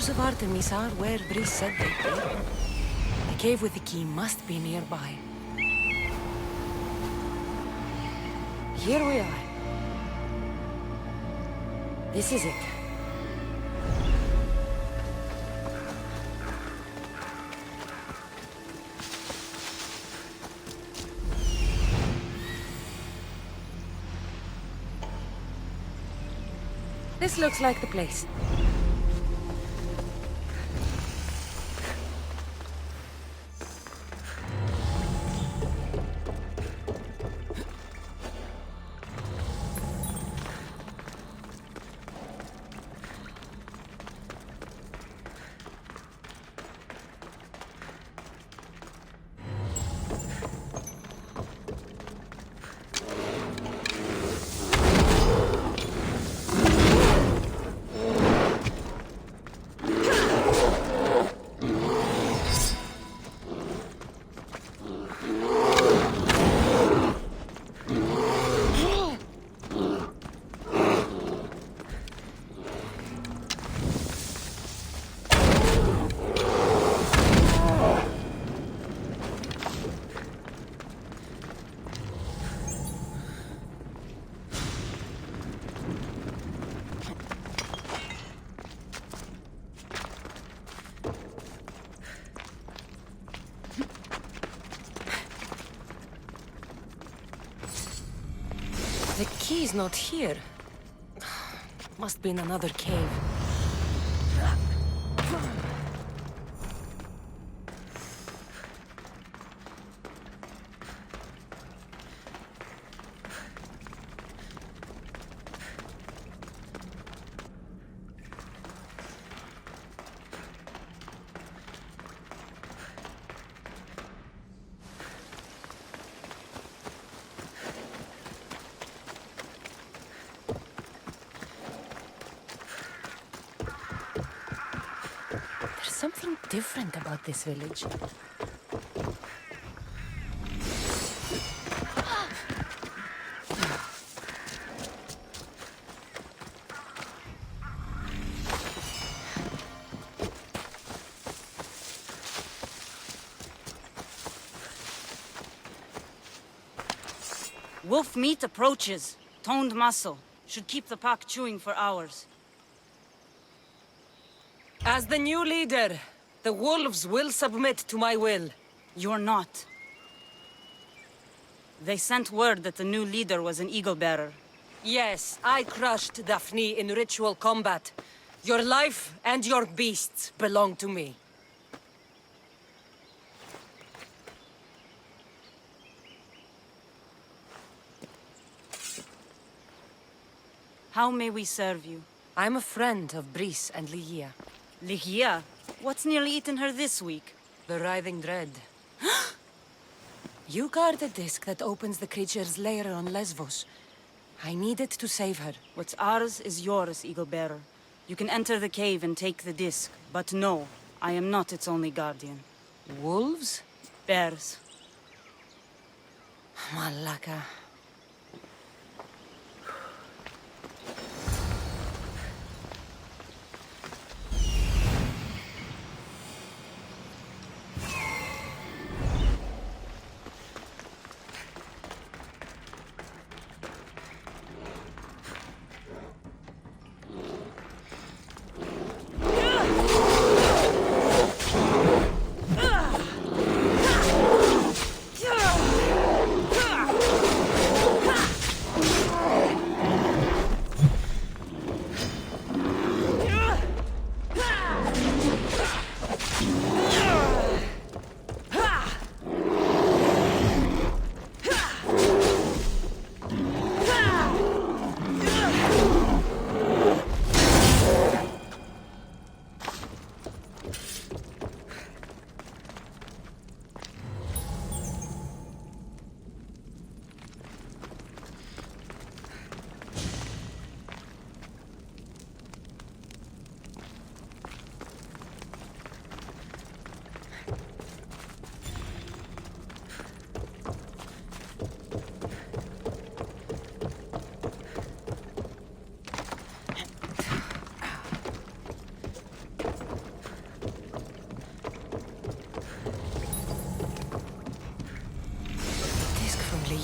altars of Artemis are where Brice said they'd be. The cave with the key must be nearby. Here we are. This is it. This looks like the place. The key's not here. Must be in another cave. Something different about this village. Wolf meat approaches. Toned muscle. Should keep the pack chewing for hours. As the new leader, the wolves will submit to my will. You're not. They sent word that the new leader was an eagle-bearer. Yes, I crushed Daphne in ritual combat. Your life and your beasts belong to me. How may we serve you? I'm a friend of Brice and Ligia. Ligia? What's nearly eaten her this week? The writhing dread. You guard the disc that opens the creature's lair on Lesvos. I needed to save her. What's ours is yours, Eagle-bearer. You can enter the cave and take the disc, but no, I am not its only guardian. Wolves? Bears. Malaka.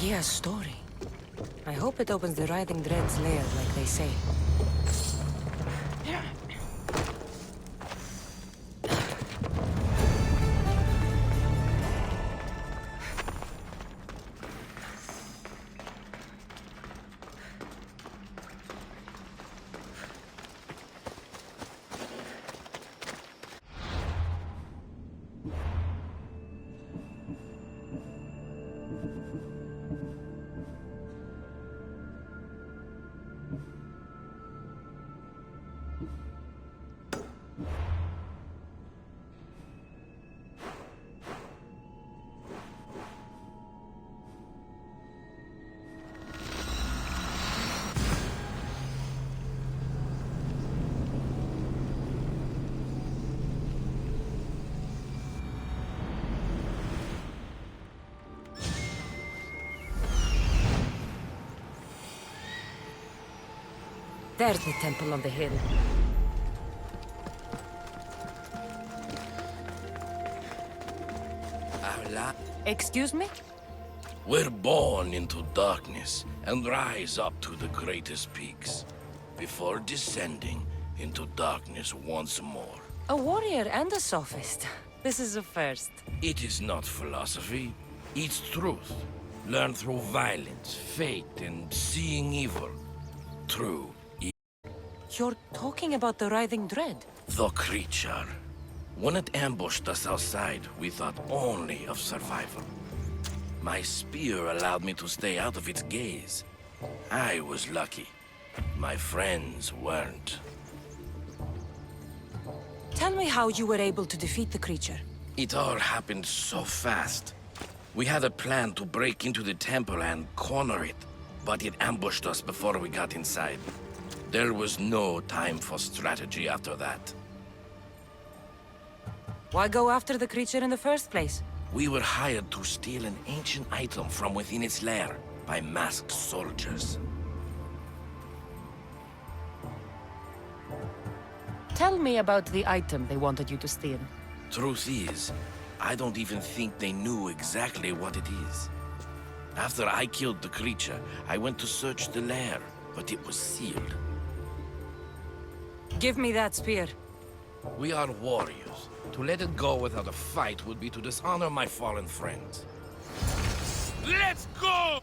Yeah, story. I hope it opens the Writhing Dread's lair, like they say. There's the Temple on the hill. Hola. Excuse me? We're born into darkness and rise up to the greatest peaks, before descending into darkness once more. A warrior and a sophist. This is a first. It is not philosophy, it's truth. Learned through violence, fate, and seeing evil. True. You're talking about the Writhing Dread? The creature. When it ambushed us outside, we thought only of survival. My spear allowed me to stay out of its gaze. I was lucky. My friends weren't. Tell me how you were able to defeat the creature. It all happened so fast. We had a plan to break into the temple and corner it, but it ambushed us before we got inside. There was no time for strategy after that. Why go after the creature in the first place? We were hired to steal an ancient item from within its lair by masked soldiers. Tell me about the item they wanted you to steal. Truth is, I don't even think they knew exactly what it is. After I killed the creature, I went to search the lair, but it was sealed. Give me that spear. We are warriors. To let it go without a fight would be to dishonor my fallen friends. Let's go!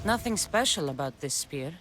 Nothing special about this spear.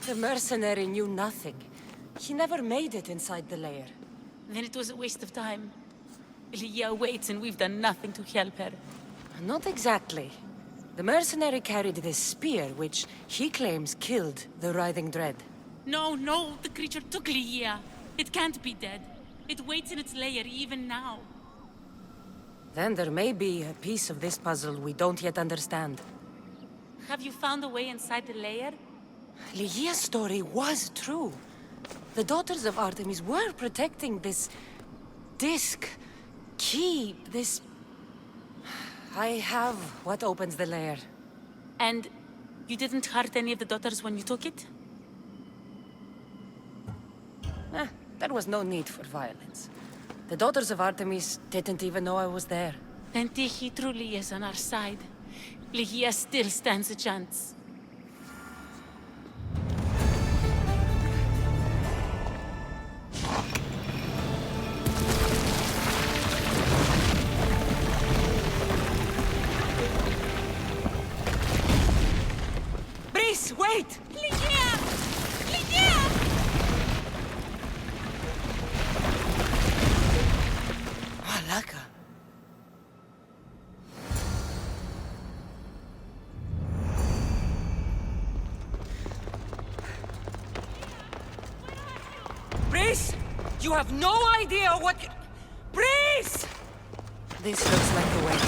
The mercenary knew nothing. He never made it inside the lair. Then it was a waste of time. Lygia waits and we've done nothing to help her. Not exactly. The mercenary carried this spear, which he claims killed the writhing dread. No, the creature took Lygia. It can't be dead. It waits in its lair even now. Then there may be a piece of this puzzle we don't yet understand. Have you found a way inside the lair? Lygia's story was true. The daughters of Artemis were protecting this disc, key, this... I have what opens the lair. And you didn't hurt any of the daughters when you took it? There was no need for violence. The daughters of Artemis didn't even know I was there. Then Tyche truly is on our side. Lygia still stands a chance. Breeze, wait! Lygia! Lygia! Malaka. Breeze! You have no idea what... Breeze! This looks like the way.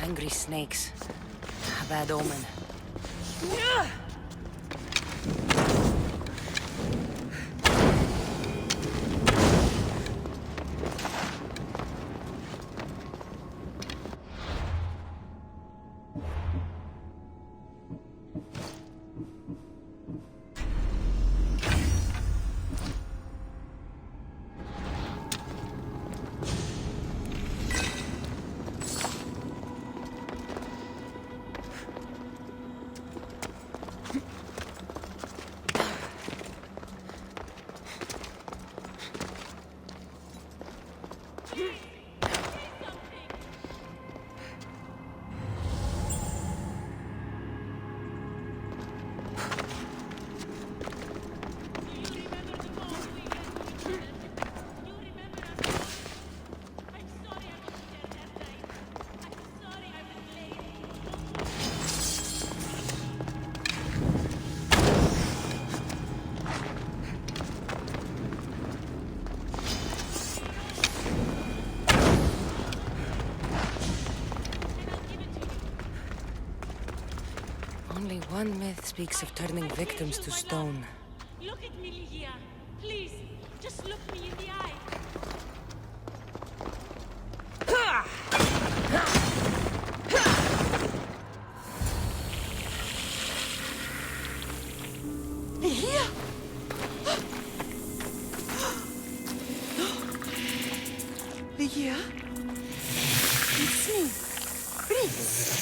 Angry snakes. A bad omen. Only one myth speaks of turning victims to stone. Look at me, Lygia. Please, just look me in the eye. Lygia? Lygia? It's me. Breeze.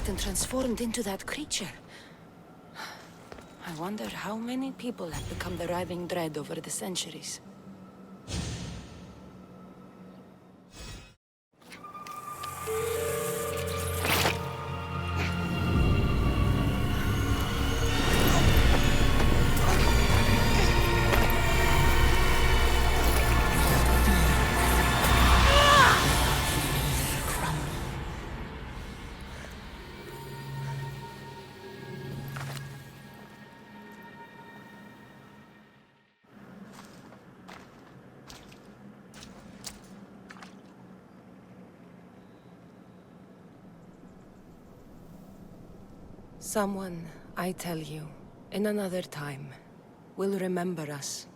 And transformed into that creature. I wonder how many people have become the riving dread over the centuries. Someone, I tell you, in another time, will remember us.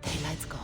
Daylight's gone.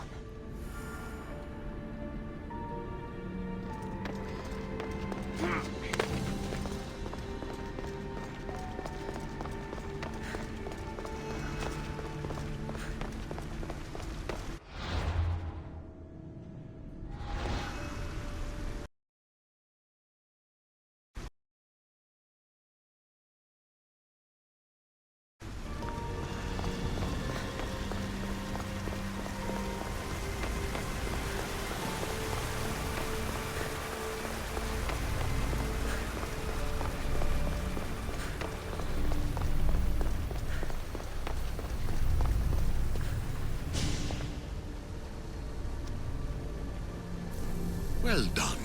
Well done.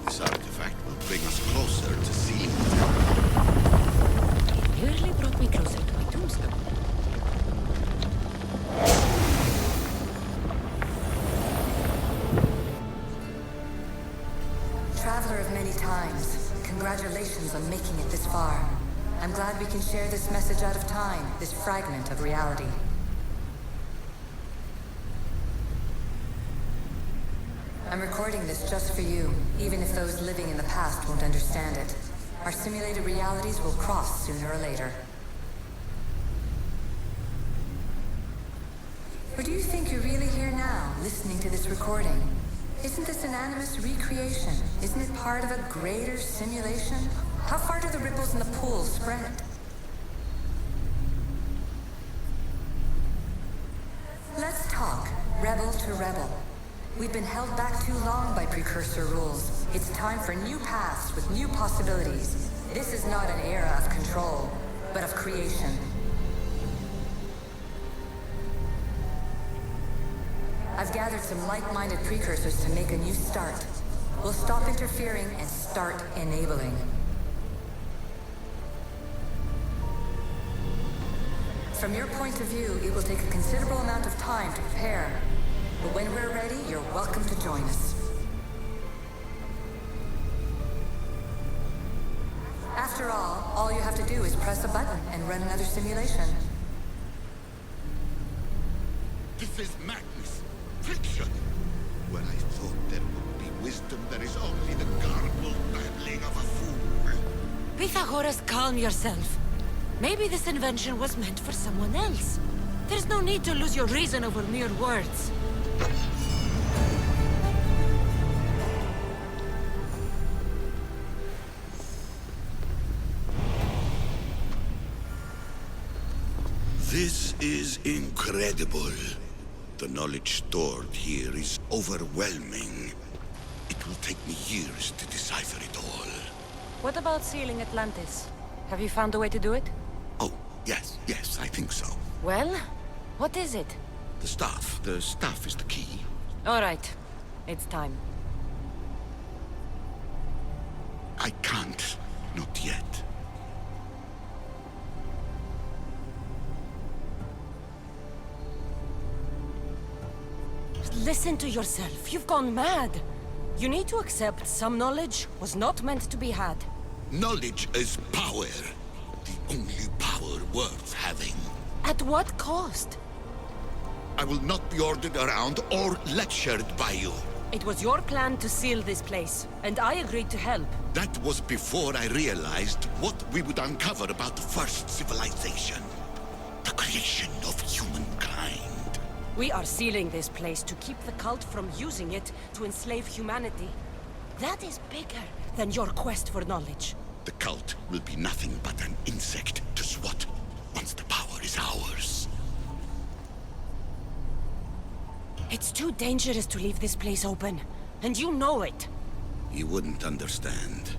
This artifact will bring us closer to seeing. It nearly brought me closer to my tombstone. traveler of many times. Congratulations on making it this far. I'm glad we can share this message out of time, this fragment of reality. I'm recording this just for you, even if those living in the past won't understand it. Our simulated realities will cross sooner or later. Or do you think you're really here now, listening to this recording? Isn't this an animus recreation? Isn't it part of a greater simulation? How far do the ripples in the pool spread? Let's talk, rebel to rebel. We've been held back too long by precursor rules. It's time for new paths with new possibilities. This is not an era of control, but of creation. I've gathered some like-minded precursors to make a new start. We'll stop interfering and start enabling. From your point of view, it will take a considerable amount of time to prepare. But when we're ready, you're welcome to join us. After all you have to do is press a button and run another simulation. This is madness. Fiction. Where I thought there would be wisdom, there is only the garbled babbling of a fool. Pythagoras, calm yourself. Maybe this invention was meant for someone else. There's no need to lose your reason over mere words. This is incredible. The knowledge stored here is overwhelming. It will take me years to decipher it all. What about sealing Atlantis? Have you found a way to do it? Oh, yes, I think so. Well, what is it? The staff is the key. All right, it's time. I can't, not yet. Listen to yourself. You've gone mad. You need to accept some knowledge was not meant to be had. Knowledge is power. The only power worth having. At what cost? I will not be ordered around or lectured by you. It was your plan to seal this place, and I agreed to help. That was before I realized what we would uncover about the first civilization. The creation of humankind. We are sealing this place to keep the cult from using it to enslave humanity. That is bigger than your quest for knowledge. The cult will be nothing but an insect to swat once the power is ours. It's too dangerous to leave this place open, and you know it. You wouldn't understand.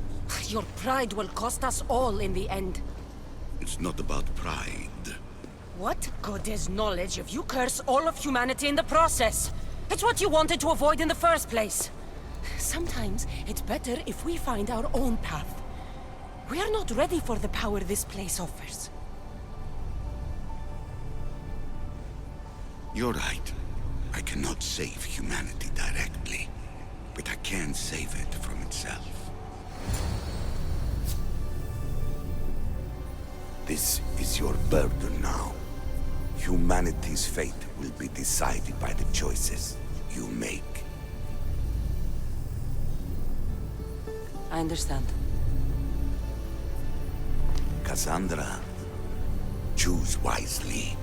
Your pride will cost us all in the end. It's not about pride. What good is knowledge if you curse all of humanity in the process? It's what you wanted to avoid in the first place. Sometimes it's better if we find our own path. We are not ready for the power this place offers. You're right. I cannot save humanity directly, but I can save it from itself. This is your burden now. Humanity's fate will be decided by the choices you make. I understand. Cassandra, choose wisely.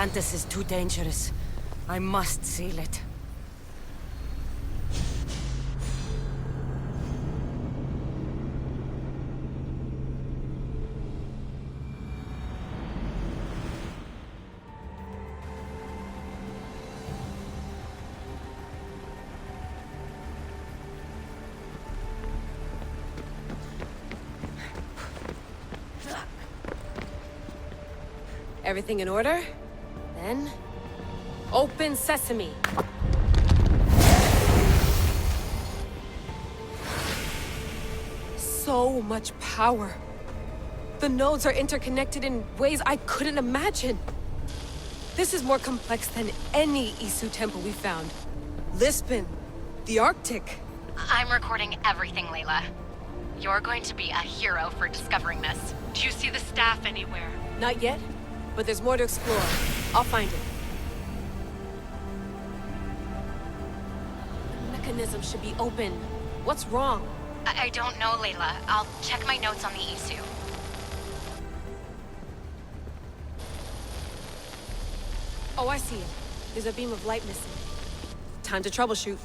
Atlantis is too dangerous. I must seal it. Everything in order? Then... open sesame! So much power! The nodes are interconnected in ways I couldn't imagine! This is more complex than any Isu temple we found. Lisbon, the Arctic. I'm recording everything, Layla. You're going to be a hero for discovering this. Do you see the staff anywhere? Not yet, but there's more to explore. I'll find it. The mechanism should be open. What's wrong? I don't know, Layla. I'll check my notes on the Isu. Oh, I see it. There's a beam of light missing. Time to troubleshoot.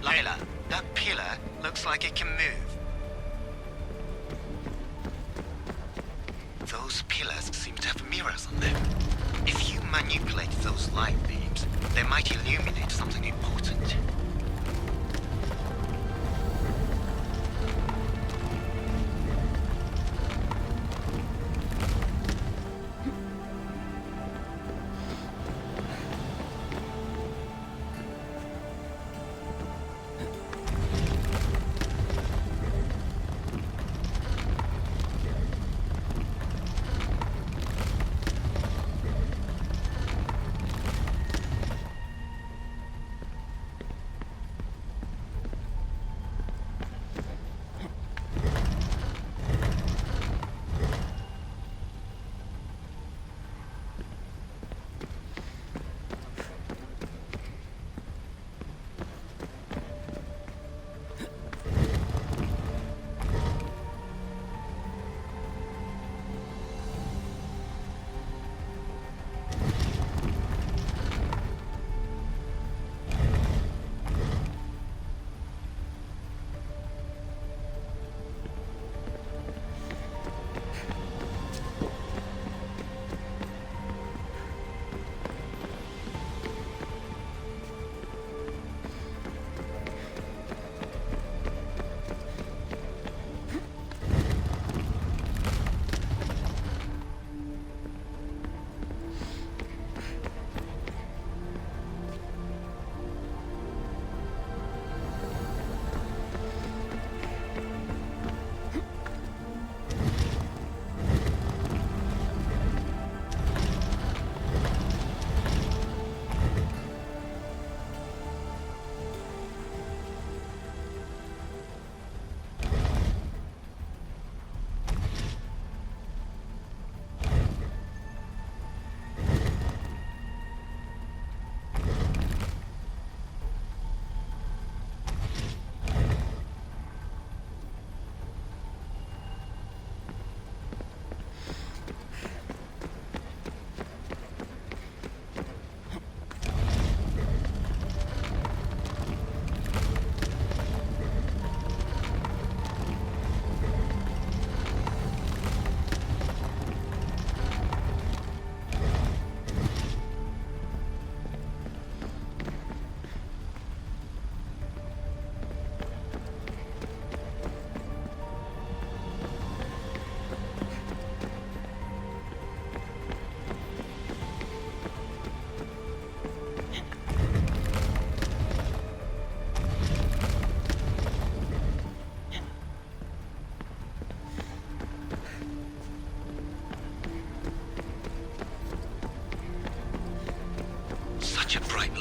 Layla, that pillar looks like it can move. Those pillars seem to have mirrors on them. If you manipulate those light beams, they might illuminate something important.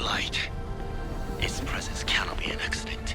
light. Its presence cannot be an accident.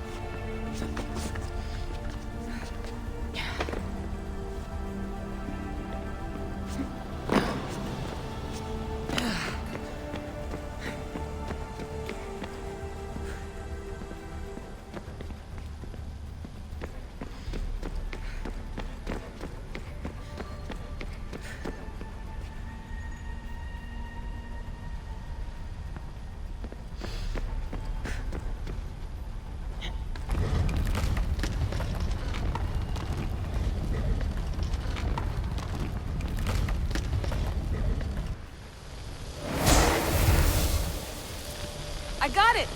I got it!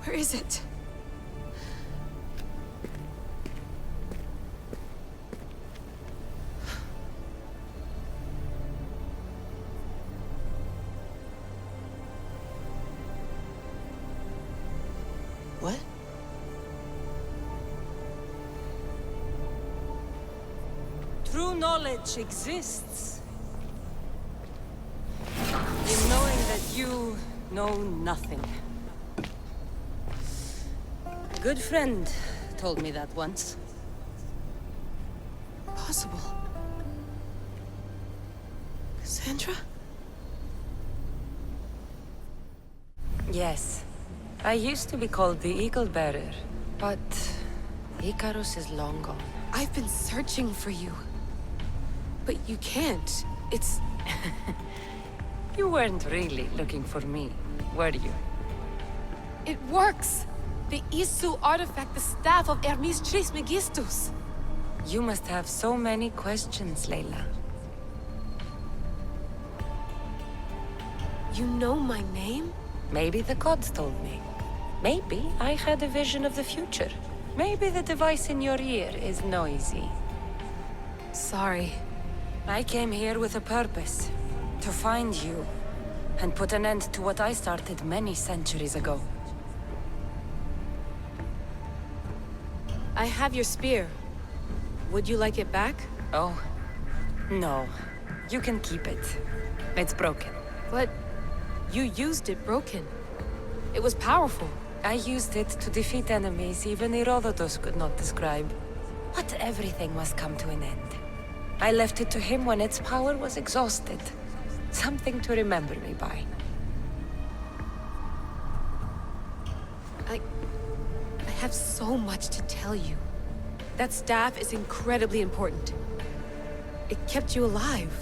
Where is it? What? True knowledge exists. In knowing that you know nothing. A good friend told me that once. Possible. Cassandra? Yes. I used to be called the Eagle Bearer, but Icarus is long gone. I've been searching for you. But you can't. It's... You weren't really looking for me, were you? It works! The Isu artifact, the staff of Hermes Trismegistus. You must have so many questions, Layla. You know my name? Maybe the gods told me. Maybe I had a vision of the future. Maybe the device in your ear is noisy. Sorry. I came here with a purpose. To find you. And put an end to what I started many centuries ago. I have your spear. Would you like it back? Oh. No. You can keep it. It's broken. But... you used it broken. It was powerful. I used it to defeat enemies even Herodotus could not describe. But everything must come to an end. I left it to him when its power was exhausted. Something to remember me by. I have so much to tell you. That staff is incredibly important. It kept you alive.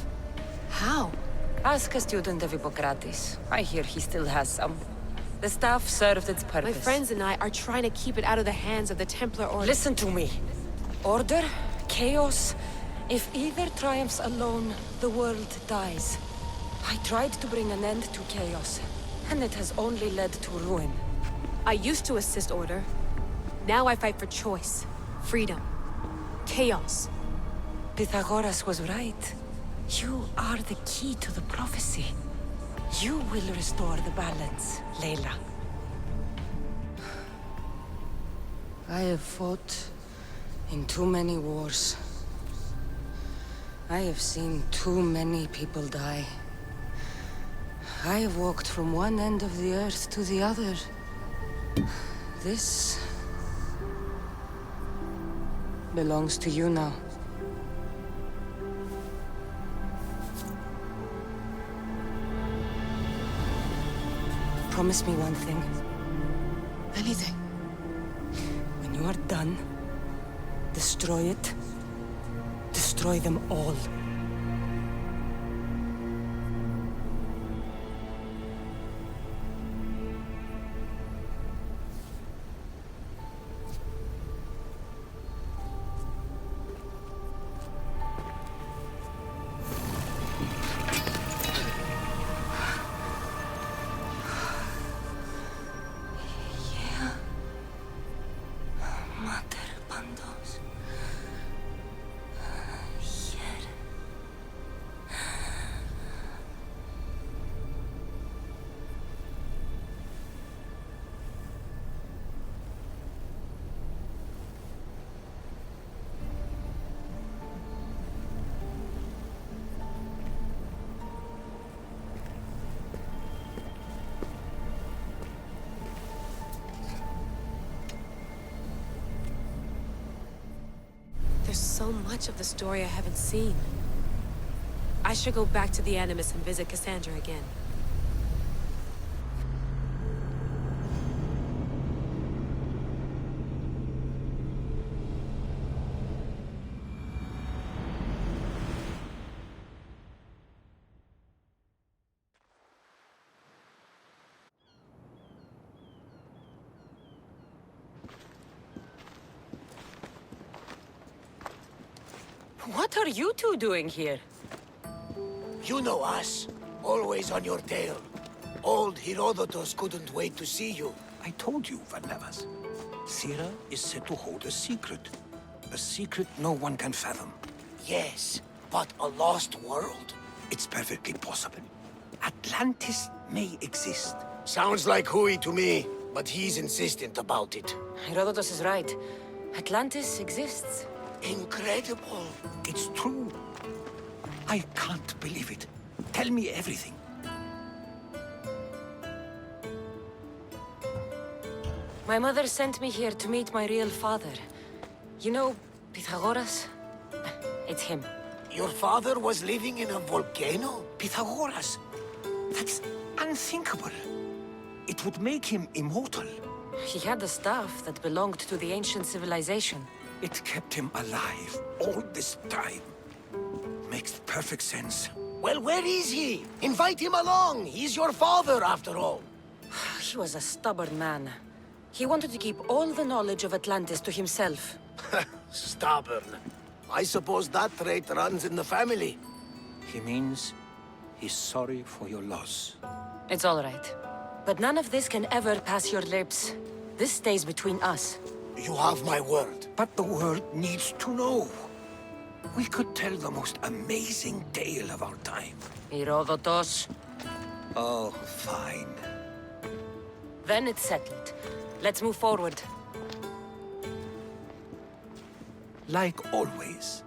How? Ask a student of Hippocrates. I hear he still has some. The staff served its purpose. My friends and I are trying to keep it out of the hands of the Templar Order. Listen to me. Order, chaos. If either triumphs alone, the world dies. I tried to bring an end to chaos, and it has only led to ruin. I used to assist Order. Now I fight for choice, freedom, chaos. Pythagoras was right. You are the key to the prophecy. You will restore the balance, Layla. I have fought in too many wars. I have seen too many people die. I have walked from one end of the earth to the other. This belongs to you now. Promise me one thing. Anything. When you are done, destroy it. Destroy them all. Mater Pandos. Hier. There's so much of the story I haven't seen. I should go back to the Animus and visit Cassandra again. What are you two doing here? You know us. Always on your tail. Old Herodotus couldn't wait to see you. I told you, Varnavas. Sira is said to hold a secret. A secret no one can fathom. Yes, but a lost world? It's perfectly possible. Atlantis may exist. Sounds like Hui to me, but he's insistent about it. Herodotus is right. Atlantis exists. Incredible. It's true. I can't believe it. Tell me everything. My mother sent me here to meet my real father. You know, Pythagoras? It's him. Your father was living in a volcano? Pythagoras. That's unthinkable. It would make him immortal. He had the staff that belonged to the ancient civilization. It kept him alive all this time. Makes perfect sense. Well, where is he? Invite him along. He's your father, after all. He was a stubborn man. He wanted to keep all the knowledge of Atlantis to himself. Stubborn. I suppose that trait runs in the family. He means he's sorry for your loss. It's all right. But none of this can ever pass your lips. This stays between us. You have my word. But the world needs to know. We could tell the most amazing tale of our time. Herodotus. Oh, fine. Then it's settled. Let's move forward. Like always.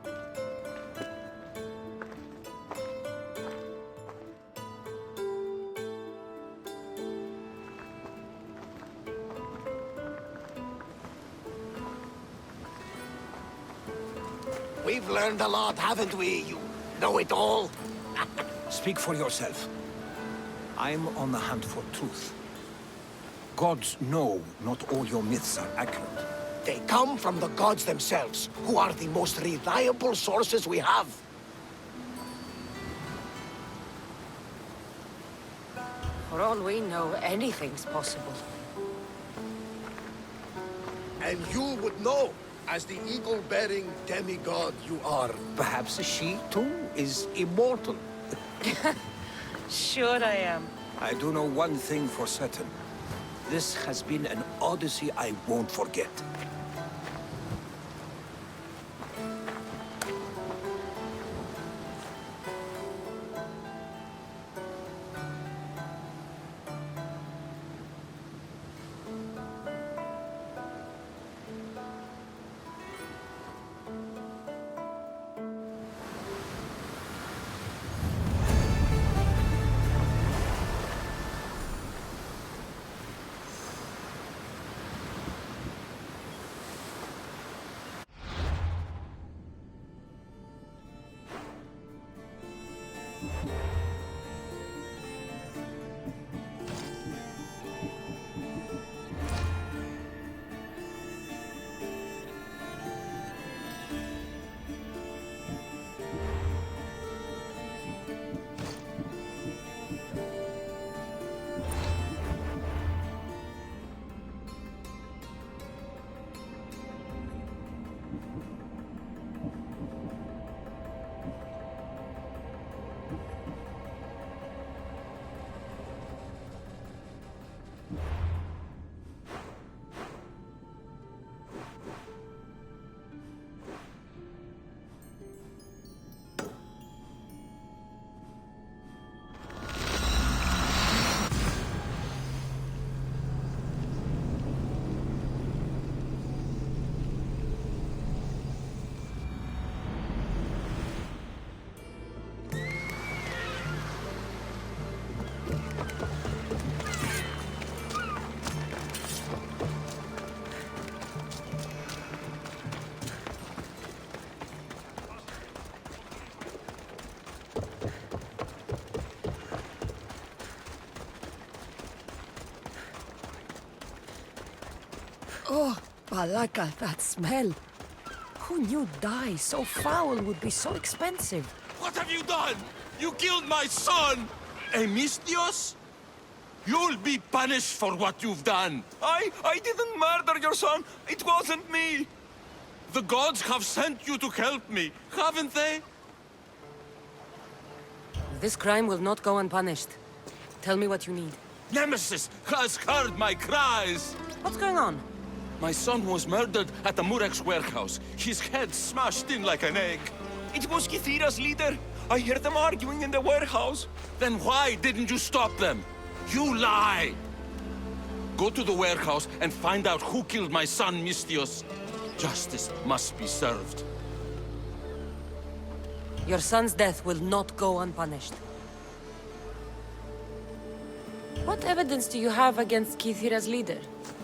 We've learned a lot, haven't we? You know it all. Speak for yourself. I'm on the hunt for truth. Gods know not all your myths are accurate. They come from the gods themselves, who are the most reliable sources we have. For all we know, anything's possible. And you would know, as the eagle-bearing demigod you are. Perhaps she, too, is immortal. Sure I am. I do know one thing for certain. This has been an Odyssey I won't forget. Oh, Balaka, that smell. Who knew dye so foul would be so expensive? What have you done? You killed my son! Emistios? You'll be punished for what you've done. I didn't murder your son. It wasn't me. The gods have sent you to help me, haven't they? This crime will not go unpunished. Tell me what you need. Nemesis has heard my cries! What's going on? My son was murdered at the Murex warehouse. His head smashed in like an egg. It was Kithira's leader. I heard them arguing in the warehouse. Then why didn't you stop them? You lie! Go to the warehouse and find out who killed my son, Mistios. Justice must be served. Your son's death will not go unpunished. What evidence do you have against Kithira's leader?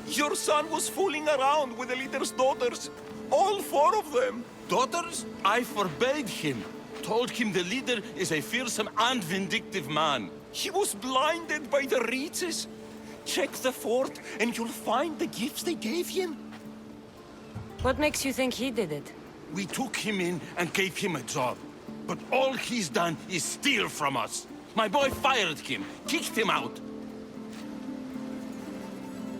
Your son was fooling around with the leader's daughters. All 4 of them. Daughters? I forbade him. Told him the leader is a fearsome and vindictive man. He was blinded by the reaches. Check the fort and you'll find the gifts they gave him. What makes you think he did it? We took him in and gave him a job. But all he's done is steal from us. My boy fired him, kicked him out.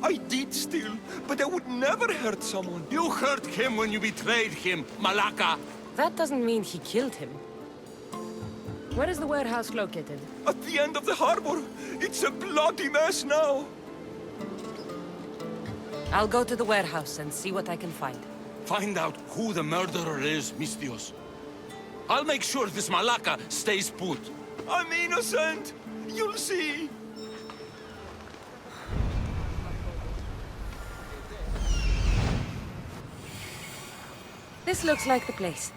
I did steal, but I would never hurt someone. You hurt him when you betrayed him, Malaka. That doesn't mean he killed him. Where is the warehouse located? At the end of the harbor. It's a bloody mess now. I'll go to the warehouse and see what I can find. Find out who the murderer is, Mistios. I'll make sure this Malaka stays put. I'm innocent. You'll see. This looks like the place.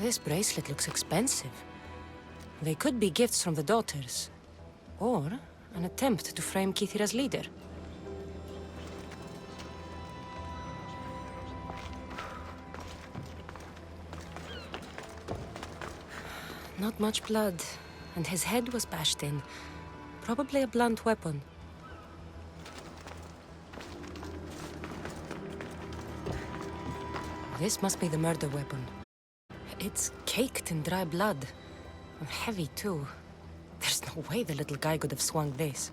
This bracelet looks expensive. They could be gifts from the daughters. Or an attempt to frame Kithira's leader. Not much blood, and his head was bashed in. Probably a blunt weapon. This must be the murder weapon. It's caked in dry blood. And heavy, too. There's no way the little guy could have swung this.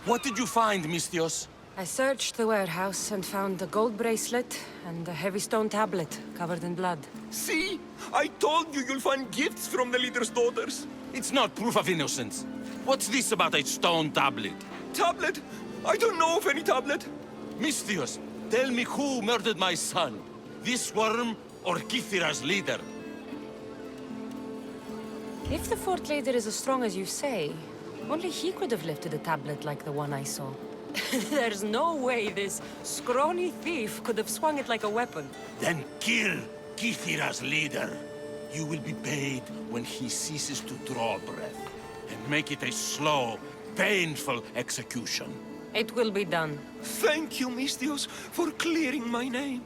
What did you find, Mistios? I searched the warehouse and found a gold bracelet and a heavy stone tablet covered in blood. See? I told you you'll find gifts from the leader's daughters. It's not proof of innocence. What's this about a stone tablet? Tablet? I don't know of any tablet. Mistios, tell me who murdered my son. This worm or Kithira's leader? If the fort leader is as strong as you say, only he could have lifted a tablet like the one I saw. There's no way this scrawny thief could have swung it like a weapon. Then kill Kithira's leader. You will be paid when he ceases to draw breath. And make it a slow, painful execution. It will be done. Thank you, Mistios, for clearing my name.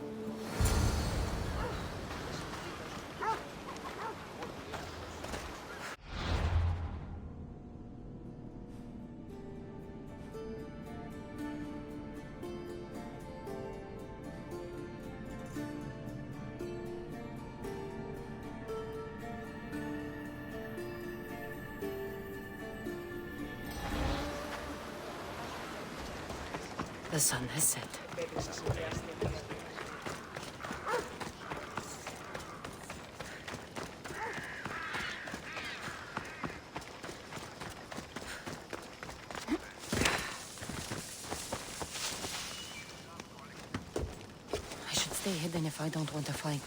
The sun has set. I should stay hidden if I don't want to fight.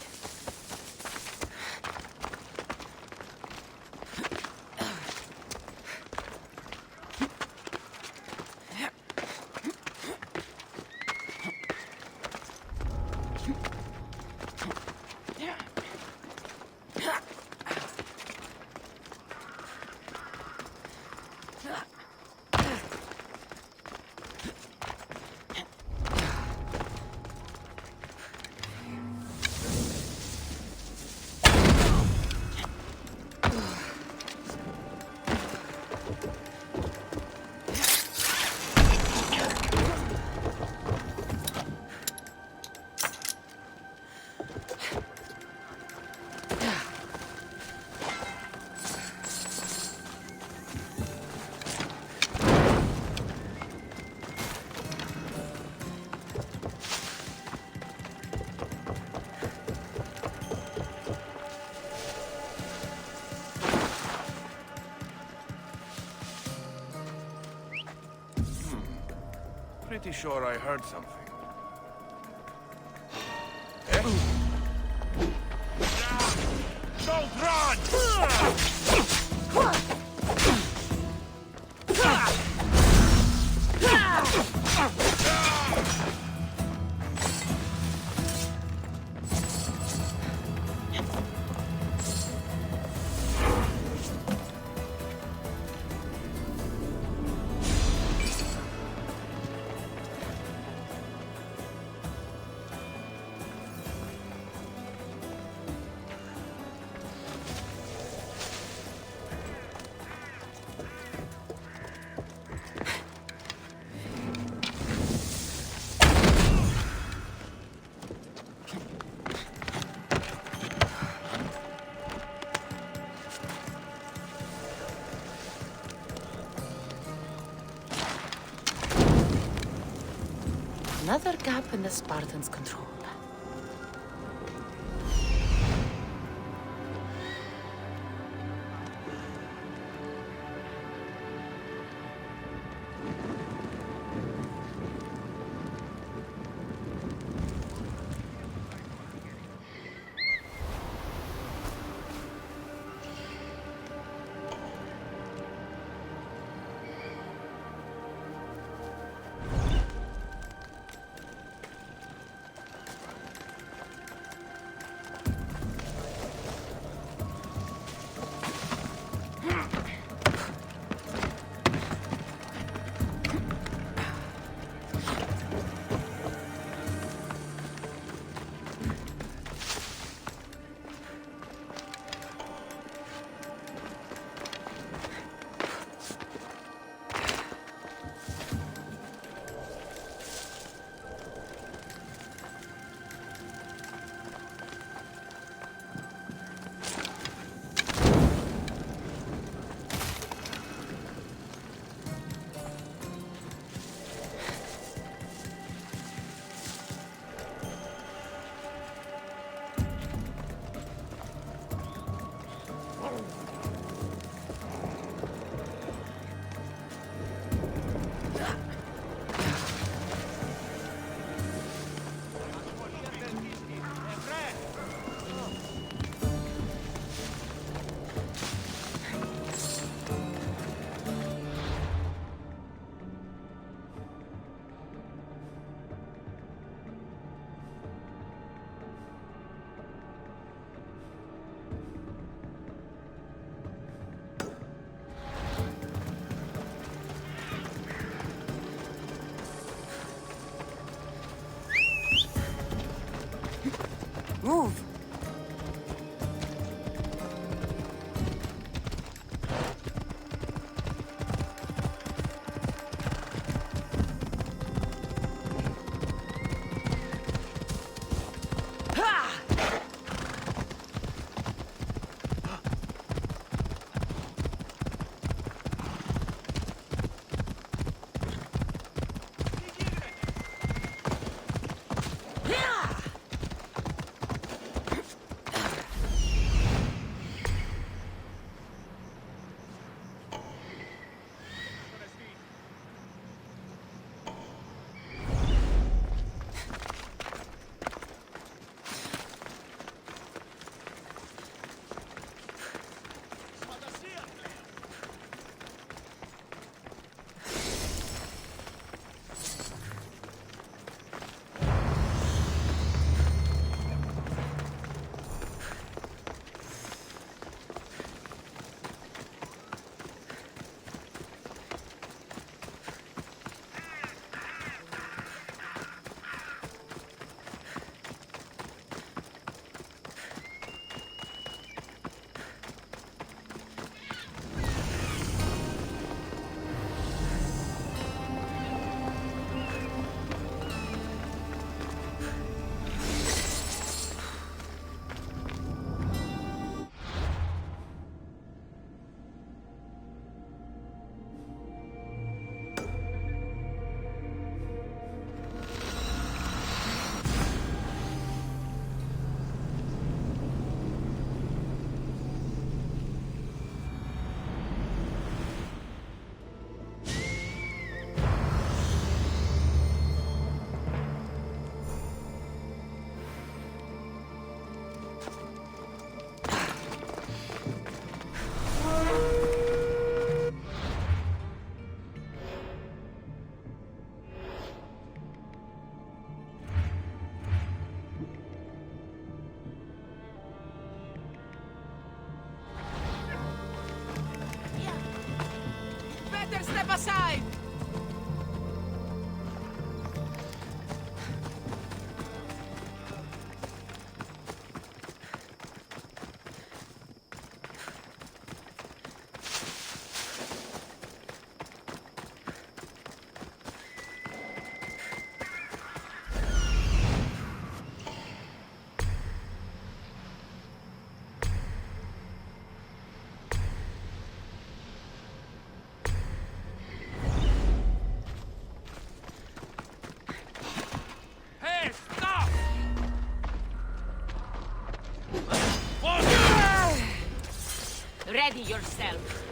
Pretty sure I heard something. Don't run! Another gap in the Spartans' control. Move! Step aside! Steady yourself.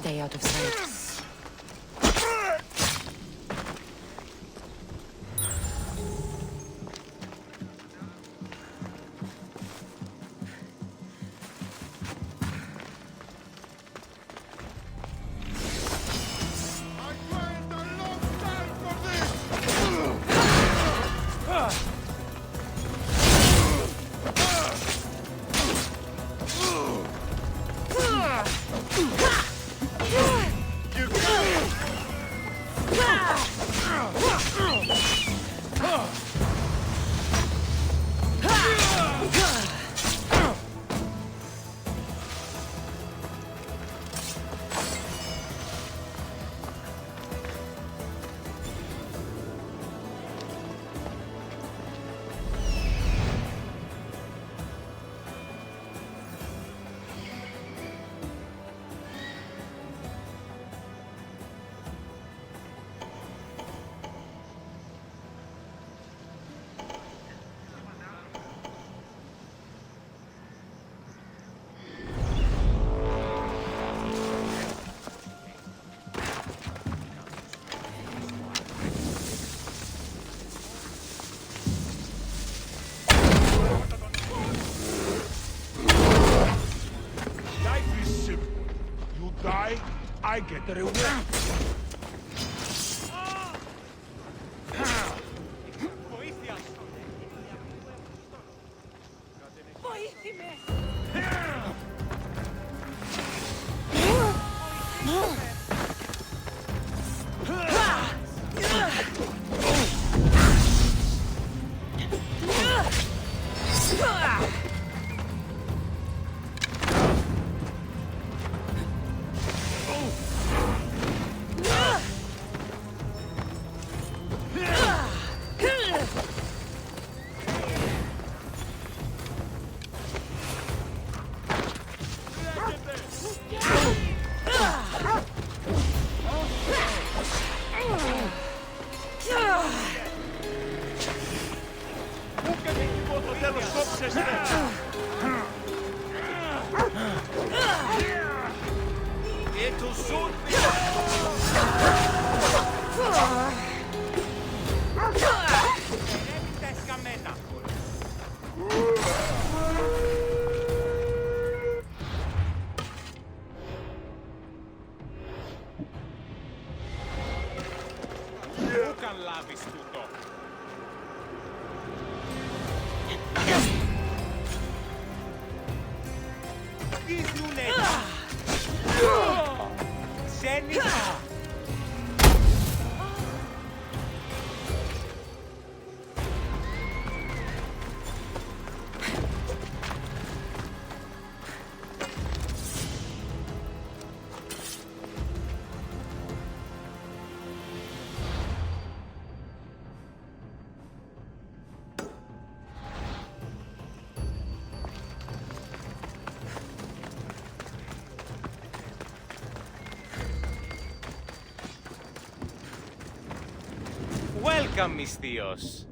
Stay out of sight. I get the reward. Ah! to shoot me! Πού καν λάβεις τούτο. Τι ζουνε. Ξένοι. Welcome, Misthios.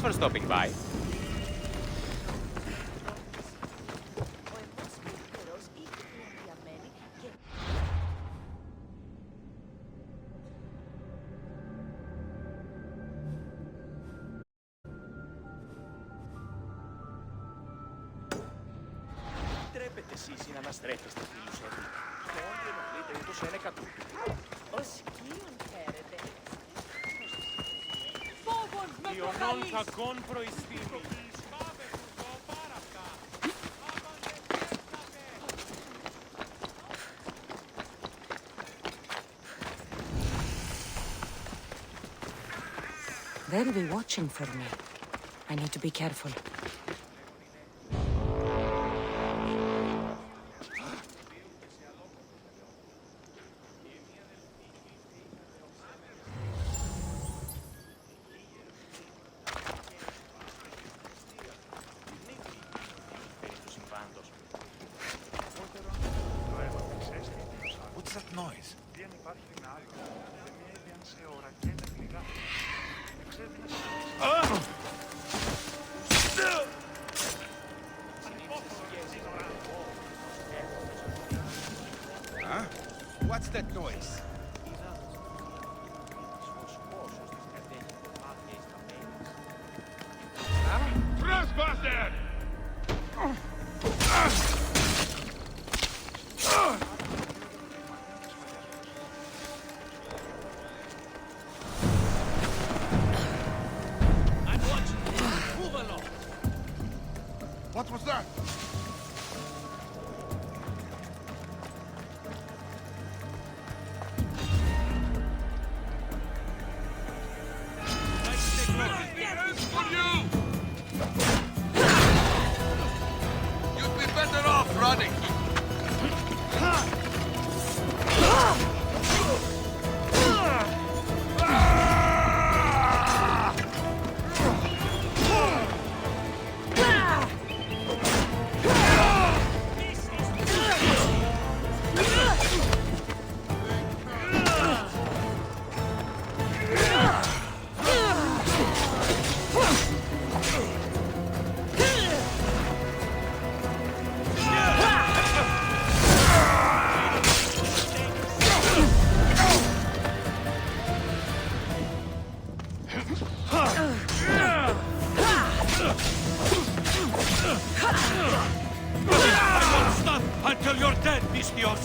Thanks for stopping by. Τρέπετε εσείς να αναστρέφεστε φίλους όλοι. Το όντω ενοχλείται ούτως ένα εκατούρι. Ως κύον χαίρετε. Φόβος με ιονών κακών προϊστήμη. They'll be watching for me. I need to be careful. What's that noise? Huh? What's that noise? Trespasser! I'm watching. Move along. What was that? You'd be better off running. I won't stop until you're dead, Mistios!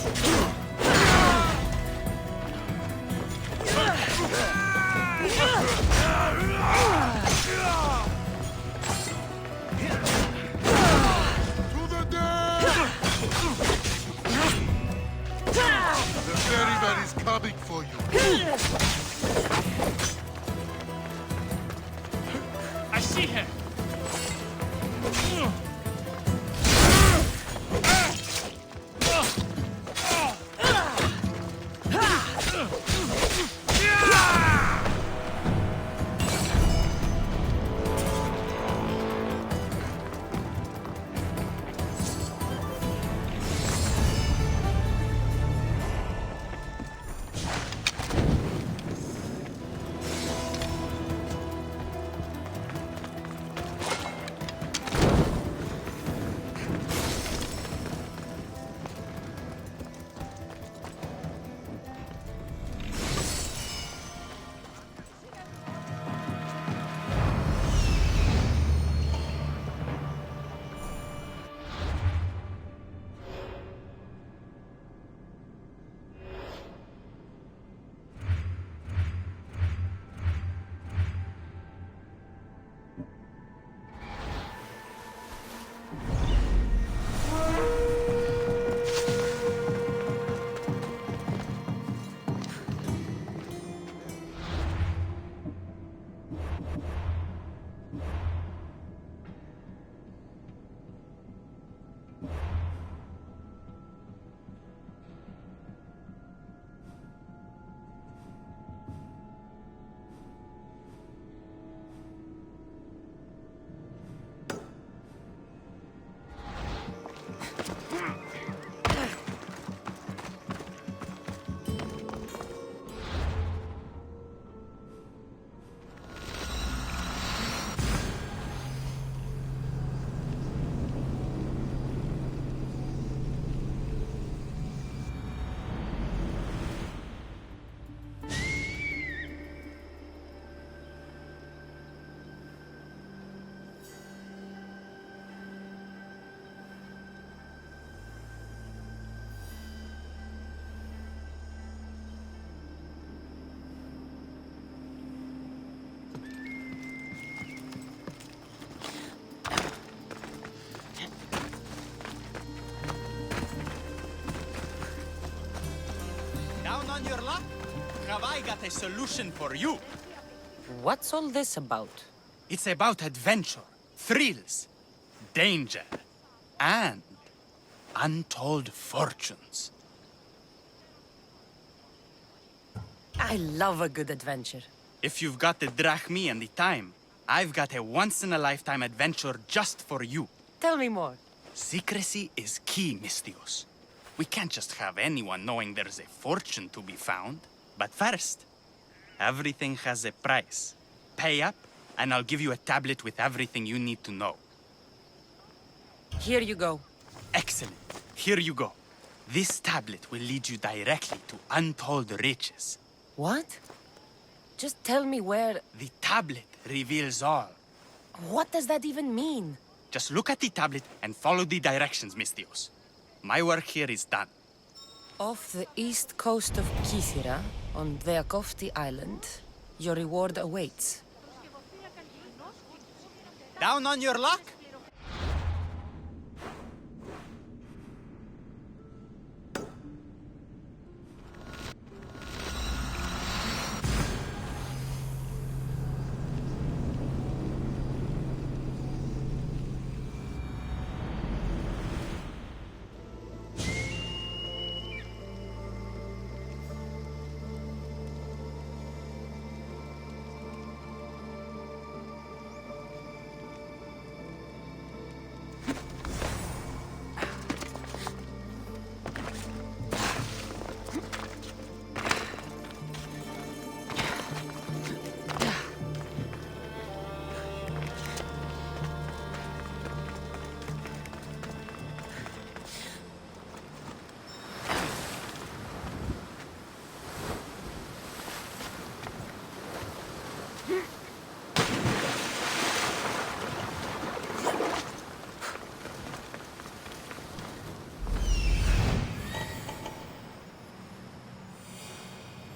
To the dead! The ferryman is coming for you. I see him! have I got a solution for you. What's all this about? It's about adventure, thrills, danger, and untold fortunes. I love a good adventure. If you've got the drachmi and the time, I've got a once-in-a-lifetime adventure just for you. Tell me more. Secrecy is key, Mistios. We can't just have anyone knowing there's a fortune to be found. But first, everything has a price. Pay up, and I'll give you a tablet with everything you need to know. Here you go. Excellent. Here you go. This tablet will lead you directly to untold riches. What? Just tell me where... The tablet reveals all. What does that even mean? Just look at the tablet and follow the directions, Mistios. My work here is done. Off the east coast of Kythera, on Veakofti Island, your reward awaits. Down on your luck?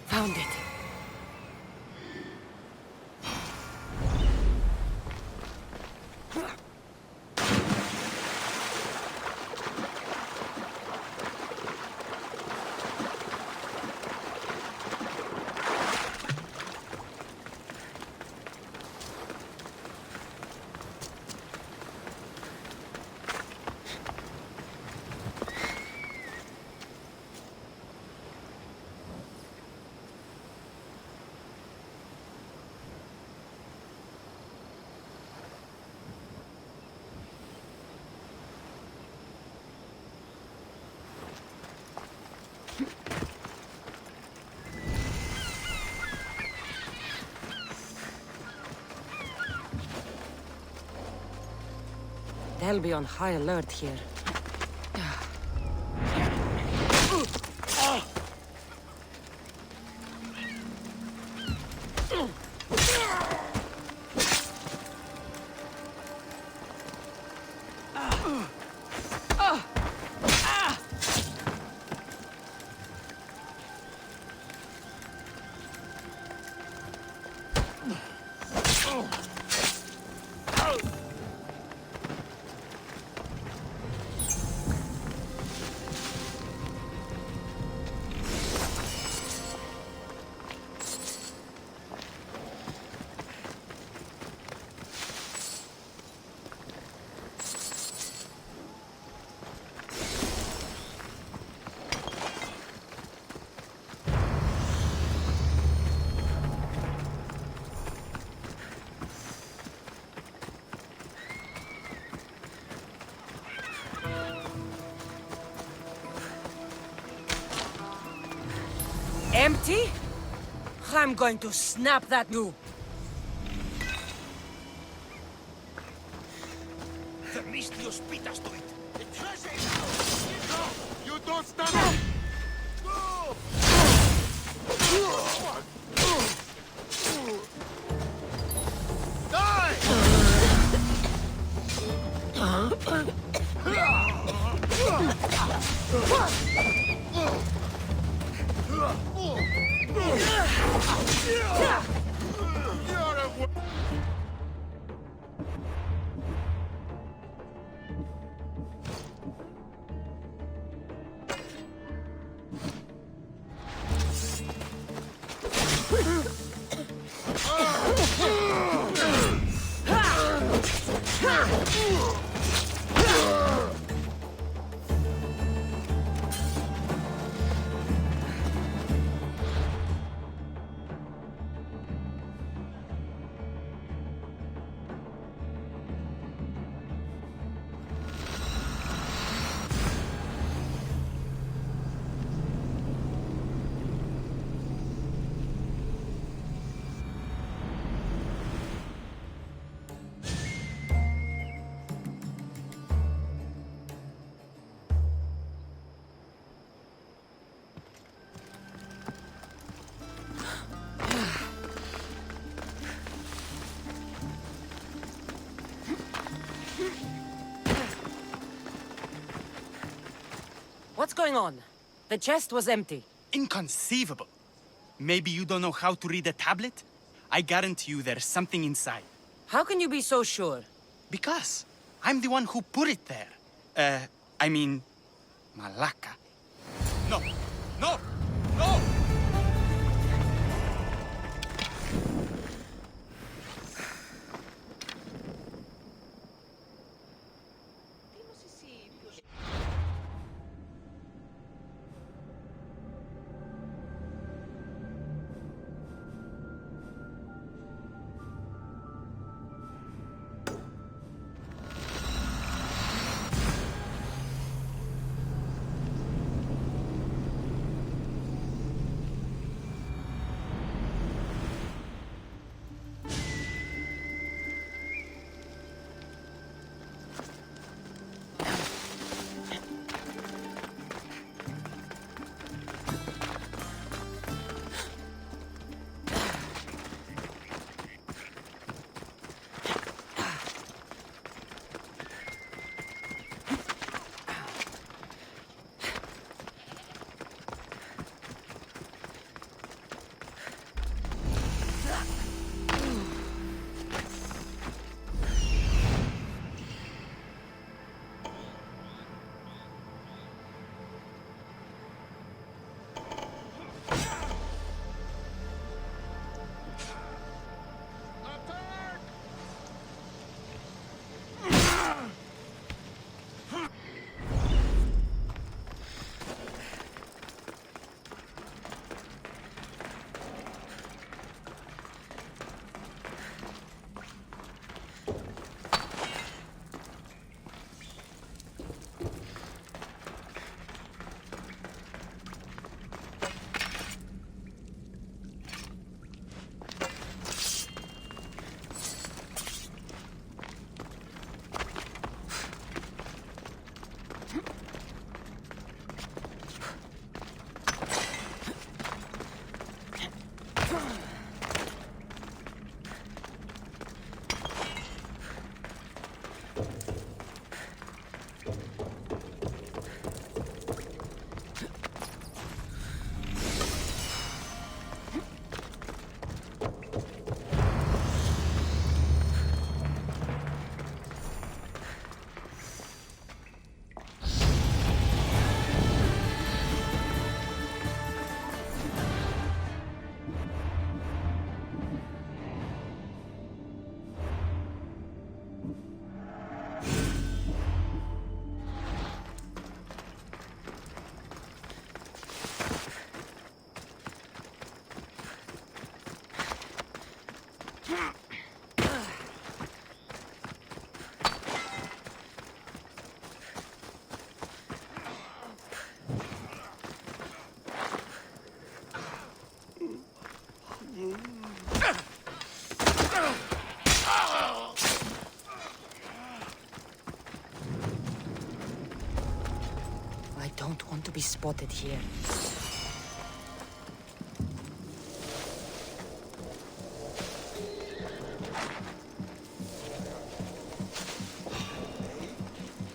Found it. They'll be on high alert here. Empty? I'm going to snap that new. The Mistios beat us to it. The treasure is ours. No, you don't stand up. Go! What's going on? The chest was empty. Inconceivable. Maybe you don't know how to read a tablet? I guarantee you there's something inside. How can you be so sure? Because I'm the one who put it there. I mean, Malaka. No! No! No! I don't want to be spotted here.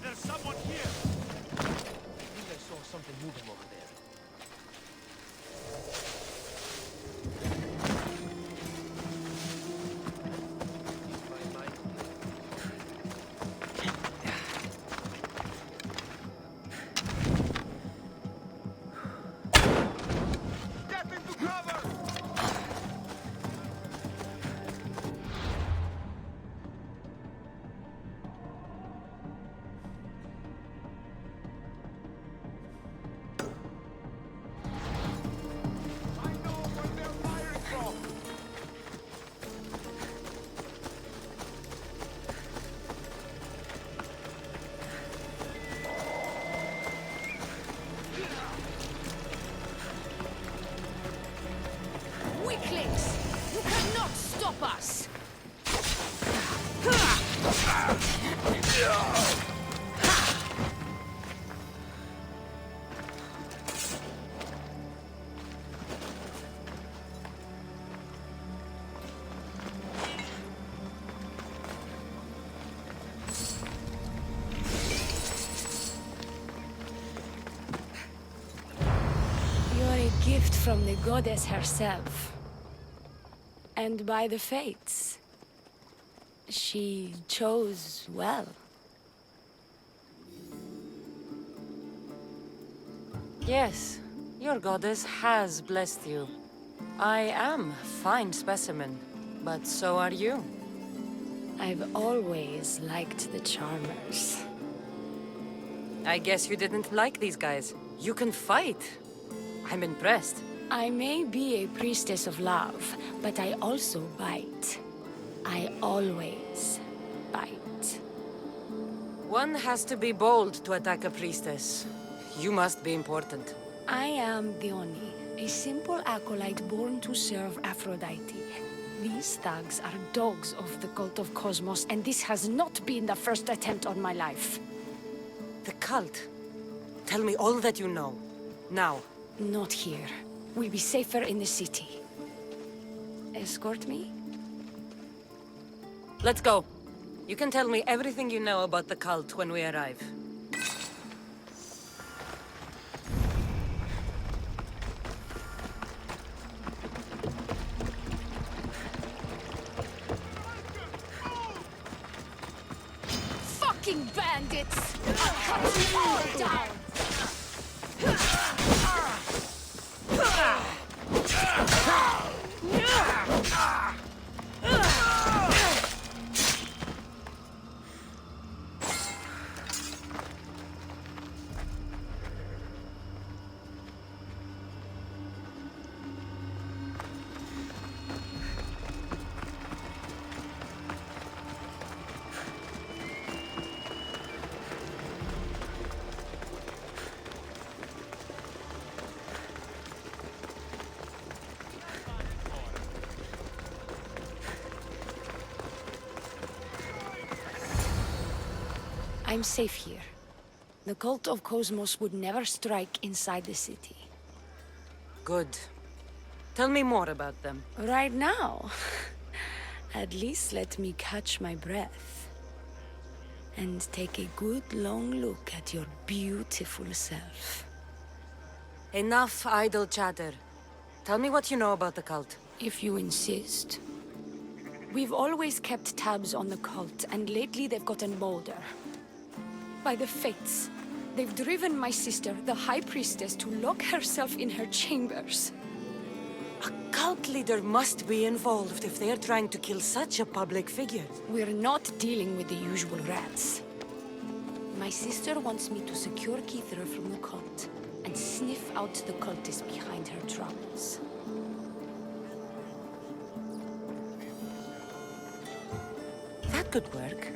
There's someone here! I think I saw something moving over there. Weaklings! You cannot stop us! from the goddess herself. And by the fates. She chose well. Yes, your goddess has blessed you. I am a fine specimen, but so are you. I've always liked the Charmers. I guess you didn't like these guys. You can fight. I'm impressed. I may be a priestess of love, but I also bite. I always bite. One has to be bold to attack a priestess. You must be important. I am Dione, a simple acolyte born to serve Aphrodite. These thugs are dogs of the cult of Cosmos, and this has not been the first attempt on my life. The cult? Tell me all that you know. Now. Not here. We'll be safer in the city. Escort me? Let's go. You can tell me everything you know about the cult when we arrive. Fucking bandits! I'll cut you all down! I'm safe here. The cult of Cosmos would never strike inside the city. Good. Tell me more about them. Right now? At least let me catch my breath. And take a good long look at your beautiful self. Enough idle chatter. Tell me what you know about the cult. If you insist. We've always kept tabs on the cult, and lately they've gotten bolder. By the fates, they've driven my sister, the High Priestess, to lock herself in her chambers. A cult leader must be involved if they're trying to kill such a public figure. We're not dealing with the usual rats. My sister wants me to secure Keithra from the cult and sniff out the cultists behind her troubles. That could work.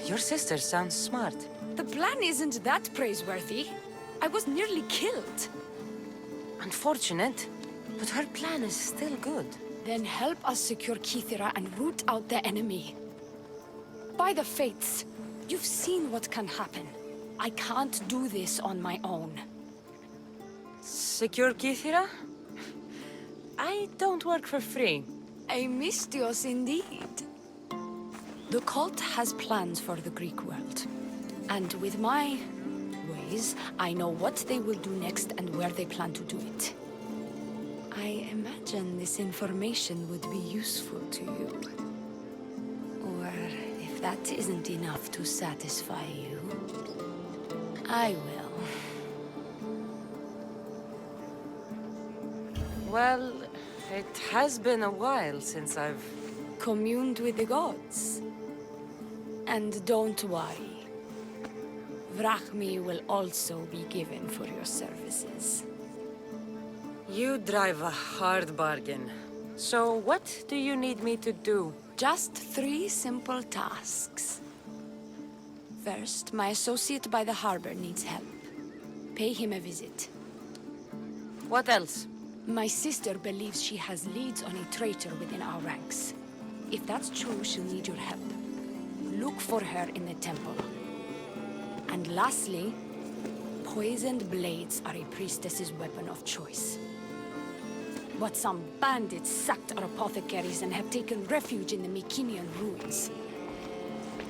Your sister sounds smart. The plan isn't that praiseworthy. I was nearly killed. Unfortunate, but her plan is still good. Then help us secure Keithra and root out the enemy. By the fates, you've seen what can happen. I can't do this on my own. Secure Keithra? I don't work for free. A mystios indeed. The cult has plans for the Greek world. And with my ways, I know what they will do next and where they plan to do it. I imagine this information would be useful to you. Or if that isn't enough to satisfy you, I will. Well, it has been a while since I've communed with the gods. And don't worry. Vrachmi will also be given for your services. You drive a hard bargain. So what do you need me to do? Just 3 simple tasks. First, my associate by the harbor needs help. Pay him a visit. What else? My sister believes she has leads on a traitor within our ranks. If that's true, she'll need your help. Look for her in the temple. And lastly, poisoned blades are a priestess's weapon of choice. But some bandits sacked our apothecaries and have taken refuge in the Mycenaean ruins.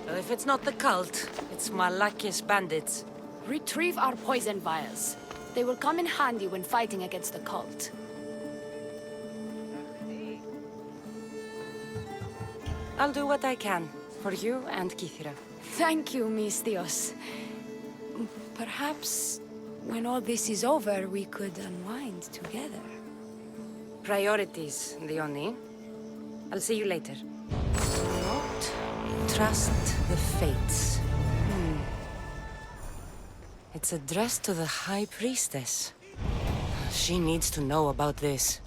Well, if it's not the cult, it's Malakis bandits. Retrieve our poison vials. They will come in handy when fighting against the cult. I'll do what I can for you and Kithira. Thank you, Mistios. Perhaps when all this is over, we could unwind together. Priorities, Dione. I'll see you later. Not trust the fates. It's addressed to the High Priestess. She needs to know about this.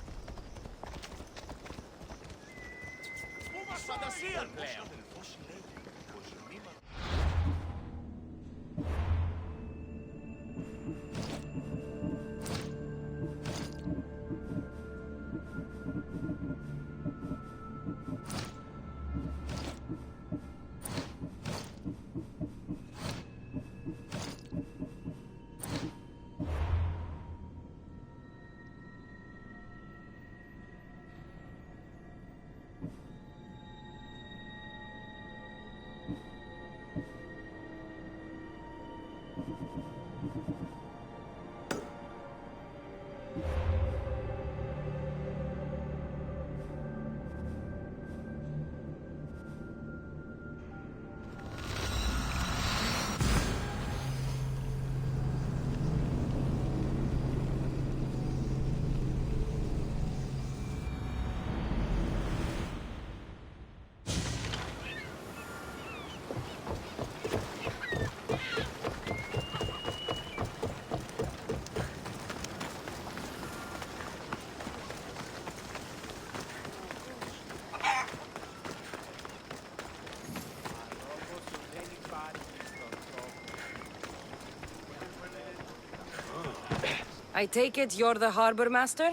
I take it you're the harbor master?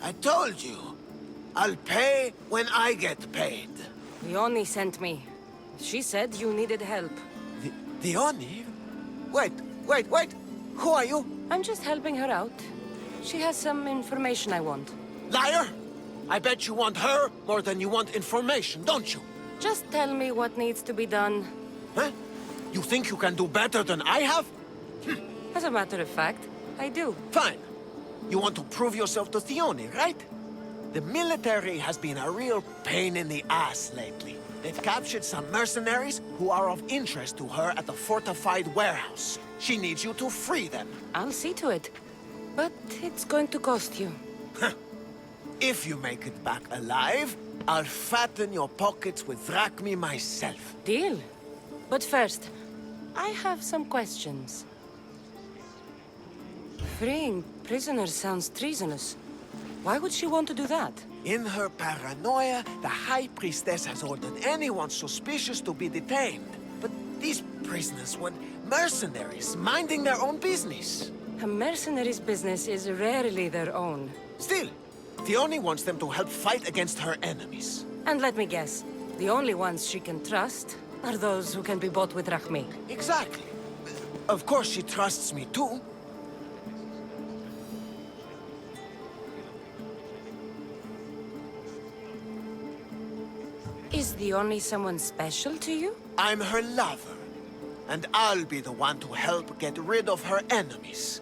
I told you. I'll pay when I get paid. Dione sent me. She said you needed help. Dione? Wait. Who are you? I'm just helping her out. She has some information I want. Liar! I bet you want her more than you want information, don't you? Just tell me what needs to be done. Huh? You think you can do better than I have? As a matter of fact, I do. Fine. You want to prove yourself to Dione, right? The military has been a real pain in the ass lately. They've captured some mercenaries who are of interest to her at the fortified warehouse. She needs you to free them. I'll see to it. But it's going to cost you. If you make it back alive, I'll fatten your pockets with drachmi myself. Deal. But first, I have some questions. Freeing prisoners sounds treasonous. Why would she want to do that? In her paranoia, the High Priestess has ordered anyone suspicious to be detained. But these prisoners were mercenaries, minding their own business. A mercenary's business is rarely their own. Still, Dione wants them to help fight against her enemies. And let me guess, the only ones she can trust are those who can be bought with drachmi. Exactly. Of course she trusts me too. Is Dione someone special to you? I'm her lover, and I'll be the one to help get rid of her enemies.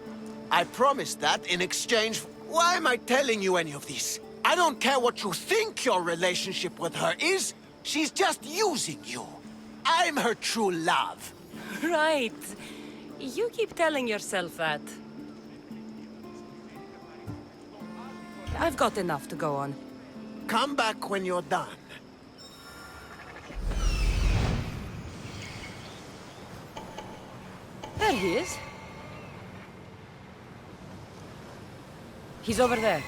I promised that in exchange for... Why am I telling you any of this? I don't care what you think your relationship with her is. She's just using you. I'm her true love. Right. You keep telling yourself that. I've got enough to go on. Come back when you're done. There he is. He's over there.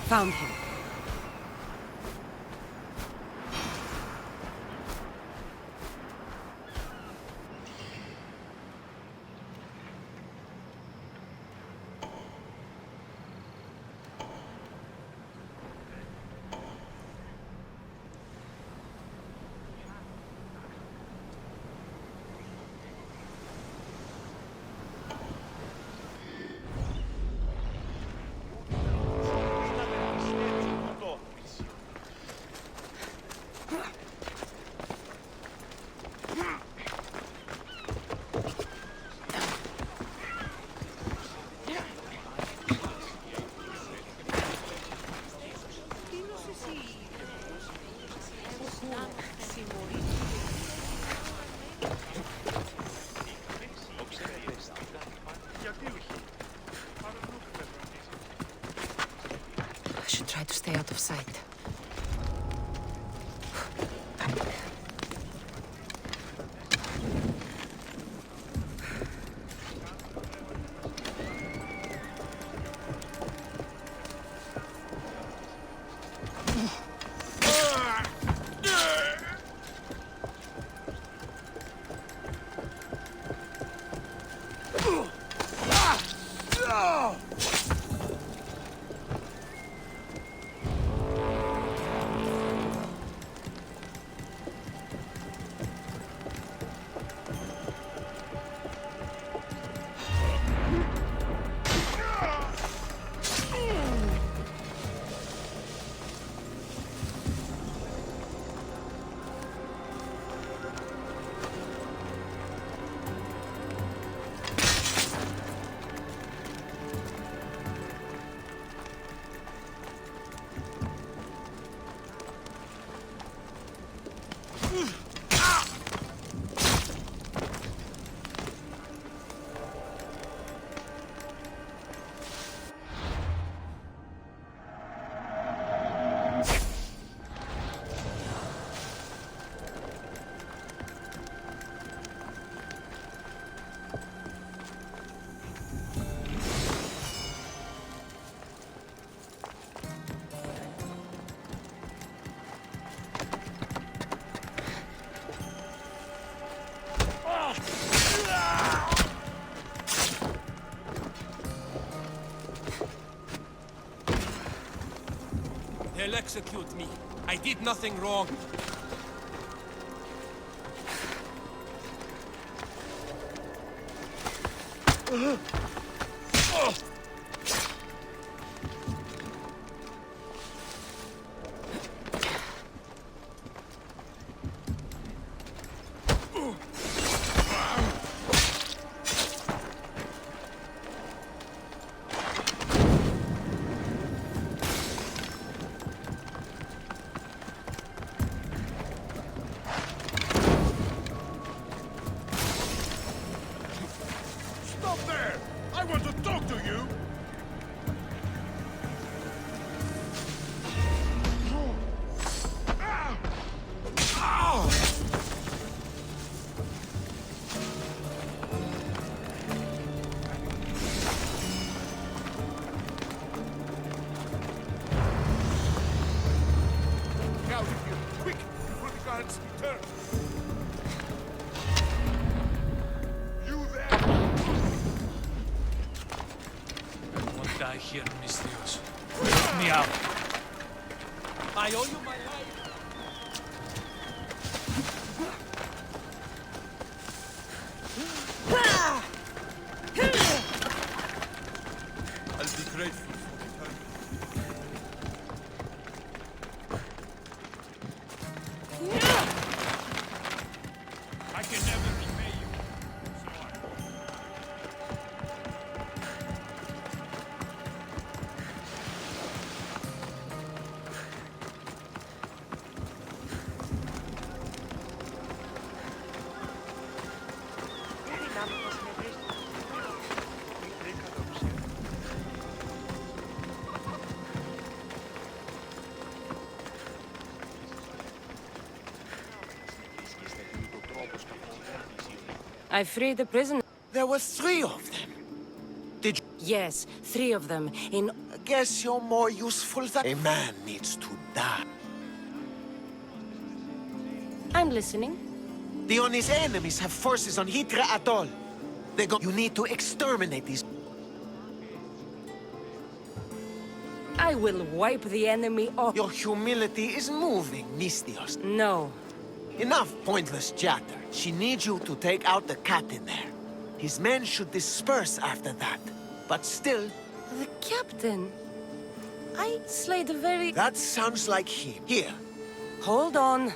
Found him. to stay out of sight. They'll execute me. I did nothing wrong. Stop there! I want to talk to you! Out of here, quick, before the guards return! You there! I won't die here, Mistios. Let me out. I owe you my life! I'll be grateful for the time. I can never repay you. I freed the prisoner. There were 3 of them. Did you? Yes, 3 of them. In. I guess you're more useful than... A man needs to die. I'm listening. Diony's enemies have forces on Hydra Atoll. You need to exterminate these... I will wipe the enemy off. Your humility is moving, Mistios. No. Enough pointless chatter. She needs you to take out the captain there. His men should disperse after that. But still... The captain? I slayed a very... That sounds like him. Here. Hold on.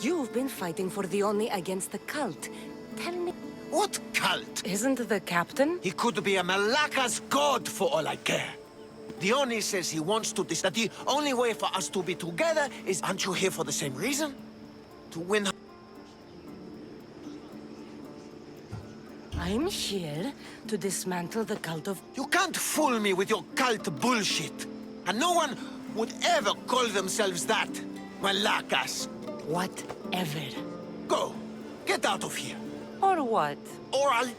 You've been fighting for Dione against the cult. Tell me... What cult? Isn't the captain? He could be a Malaka's god for all I care. Dione says he wants to that the only way for us to be together is... Aren't you here for the same reason? To win... I'm here to dismantle the cult of... You can't fool me with your cult bullshit. And no one would ever call themselves that, Malakas. Whatever. Go. Get out of here. Or what? Or I'll...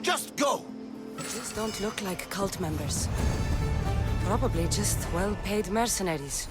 just go. These don't look like cult members. Probably just well-paid mercenaries.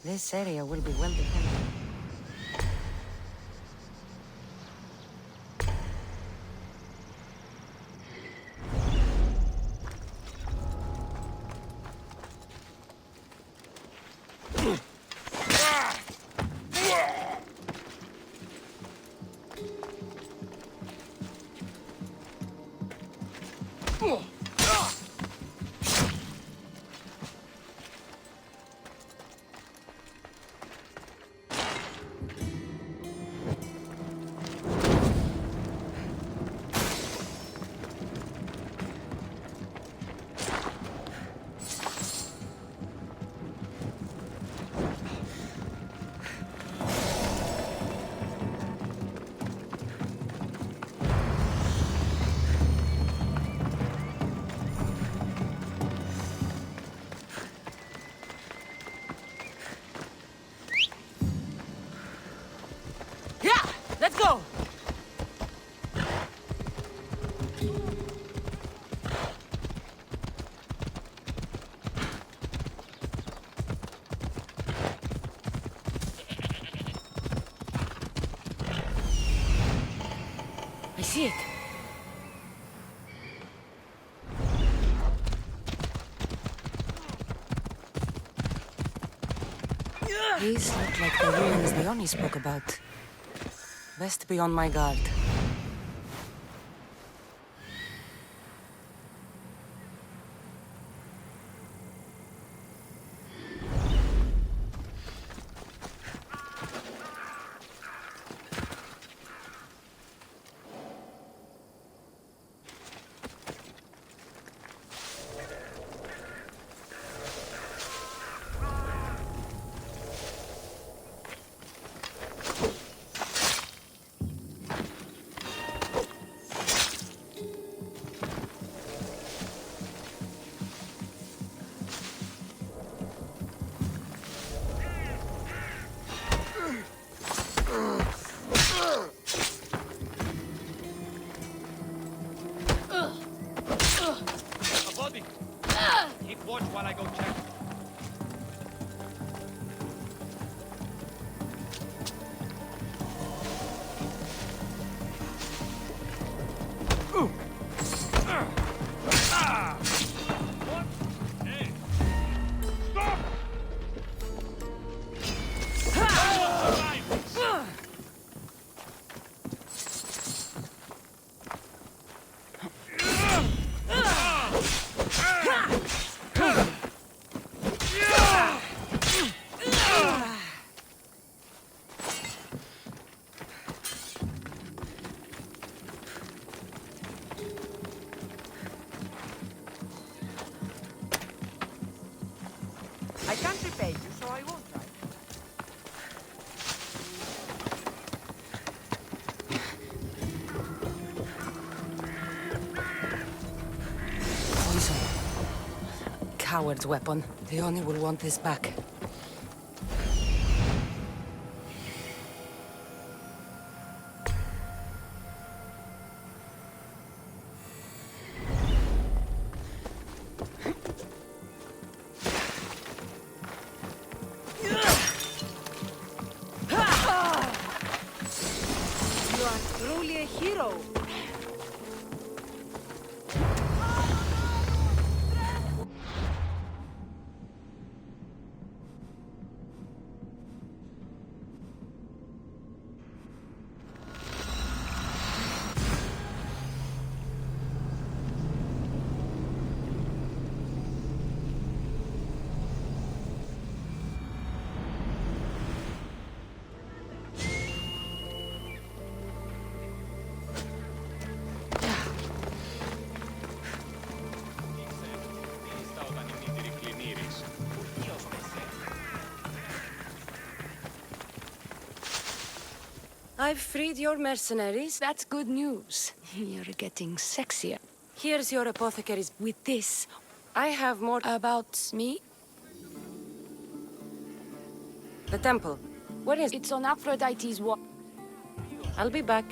This area will be well defended. Let's go! I see it. These look like the ruins Leonie spoke about. Best be on my guard. watch while I go check. I can't repay you, so I won't try. Poison. Coward's weapon. They only will want this back. You are truly a hero. I've freed your mercenaries. That's good news. You're getting sexier. Here's your apothecaries. With this, I have more About me? The temple. Where is it? It's on Aphrodite's wall. I'll be back.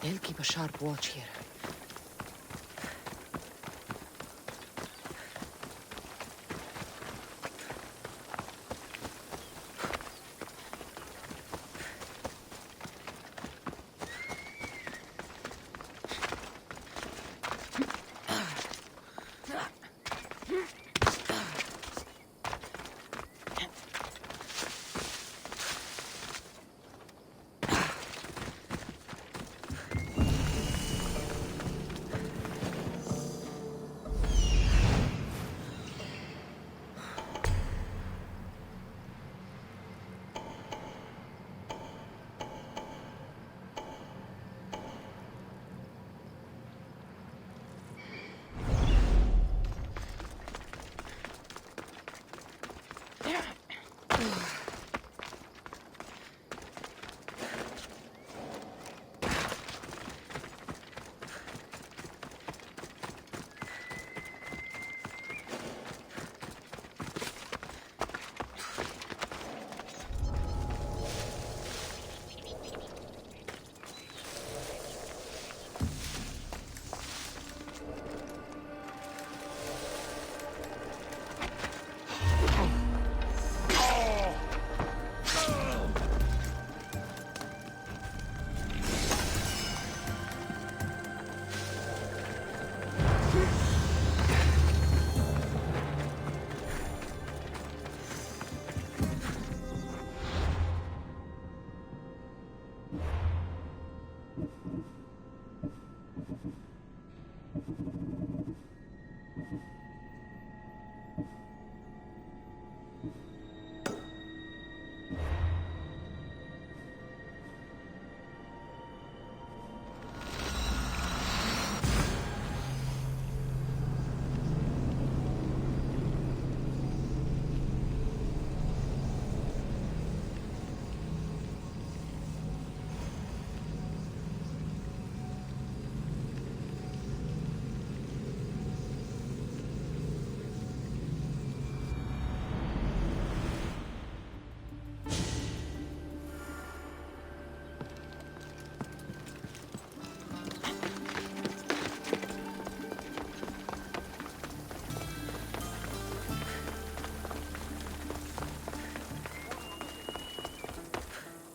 They'll keep a sharp watch here.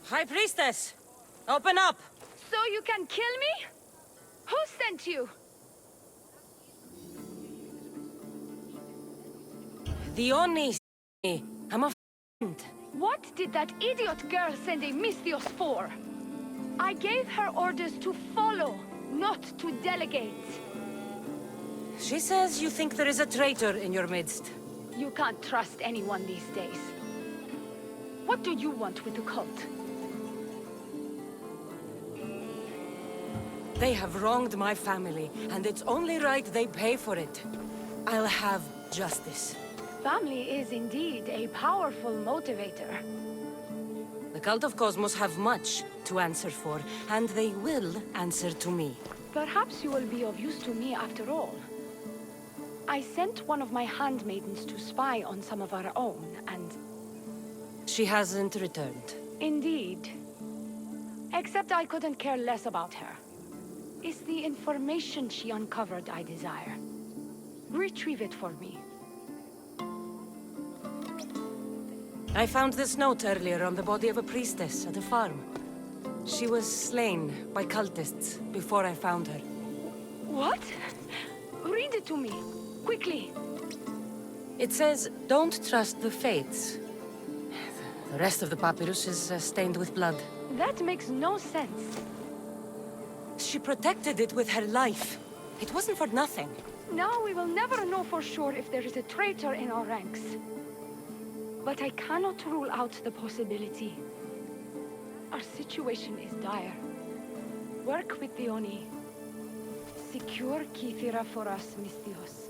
High Priestess! Open up! So you can kill me? Who sent you? The Oni. I'm a friend. What did that idiot girl send a Misthios for? I gave her orders to follow, not to delegate. She says you think there is a traitor in your midst. You can't trust anyone these days. What do you want with the cult? They have wronged my family, and it's only right they pay for it. I'll have justice. Family is indeed a powerful motivator. The Cult of Cosmos have much to answer for, and they will answer to me. Perhaps you will be of use to me after all. I sent one of my handmaidens to spy on some of our own, and... She hasn't returned. Indeed. Except I couldn't care less about her. It's the information she uncovered I desire. Retrieve it for me. I found this note earlier on the body of a priestess at a farm. She was slain by cultists before I found her. What? Read it to me, quickly. It says, don't trust the fates. The rest of the papyrus is stained with blood. That makes no sense. She protected it with her life. It wasn't for nothing. Now we will never know for sure if there is a traitor in our ranks. But I cannot rule out the possibility. Our situation is dire. Work with the Oni. Secure Kythera for us, Misthios.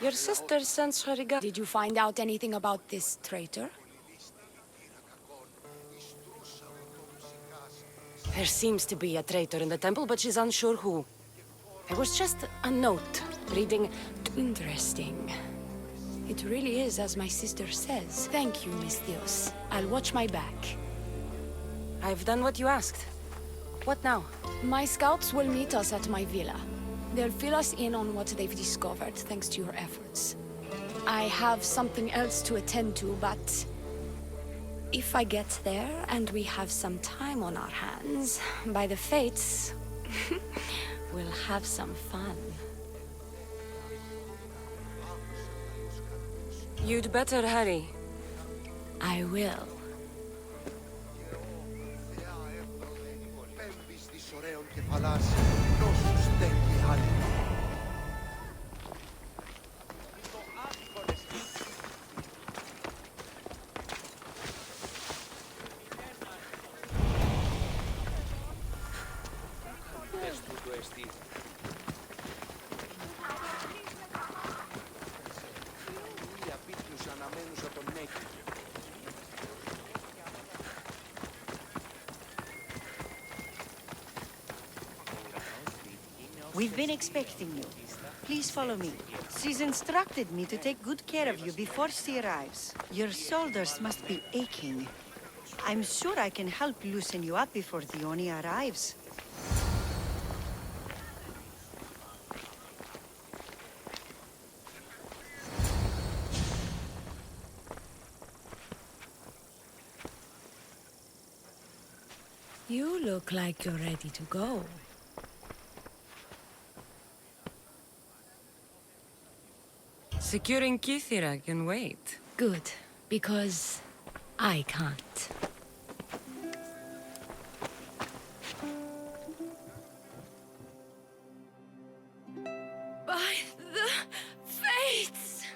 Your sister sends her regard. Did you find out anything about this traitor? There seems to be a traitor in the temple, but she's unsure who. It was just a note, reading... Interesting. It really is as my sister says. Thank you, Misthios. I'll watch my back. I've done what you asked. What now? My scouts will meet us at my villa. They'll fill us in on what they've discovered, thanks to your efforts. I have something else to attend to, but... if I get there, and we have some time on our hands, by the fates, we'll have some fun. You'd better hurry. I will. We've been expecting you. Please follow me. She's instructed me to take good care of you before she arrives. Your shoulders must be aching. I'm sure I can help loosen you up before the Oni arrives. You look like you're ready to go. Securing Kythera can wait. Good, because I can't. By the fates!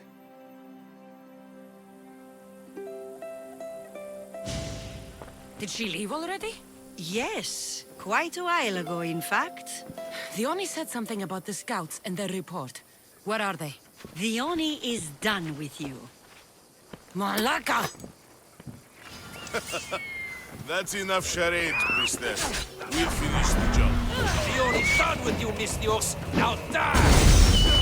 Did she leave already? Yes, quite a while ago, in fact. The Oni said something about the scouts and their report. Where are they? The Oni is done with you. Malaka! That's enough charades, priestess. We'll finish the job. The Oni's done with you, Misthios. Now die!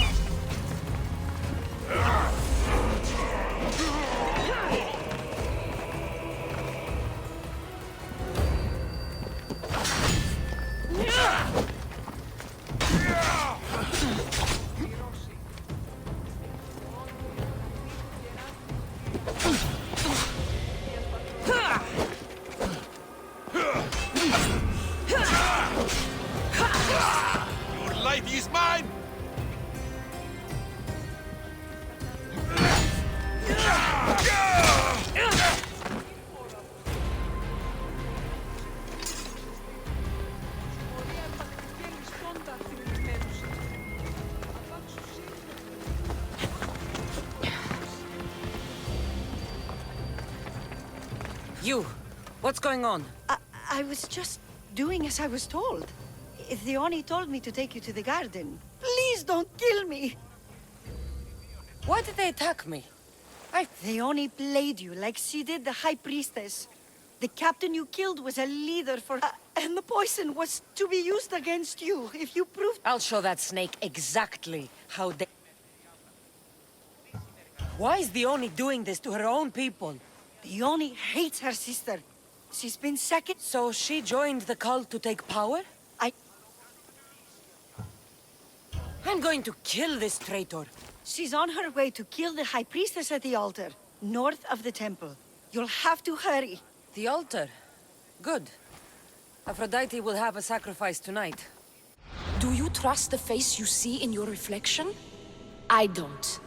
Your life is mine! You! What's going on? I was just doing as I was told. If the Oni told me to take you to the garden, please don't kill me! Why did they attack me? The Oni played you like she did the High Priestess. The captain you killed was a leader for... and the poison was to be used against you if you proved... I'll show that snake exactly how they... Why is the Oni doing this to her own people? The Oni hates her sister. She's been second... So she joined the cult to take power? I'm going to kill this traitor. She's on her way to kill the High Priestess at the altar, north of the temple. You'll have to hurry. The altar? Good. Aphrodite will have a sacrifice tonight. Do you trust the face you see in your reflection? I don't.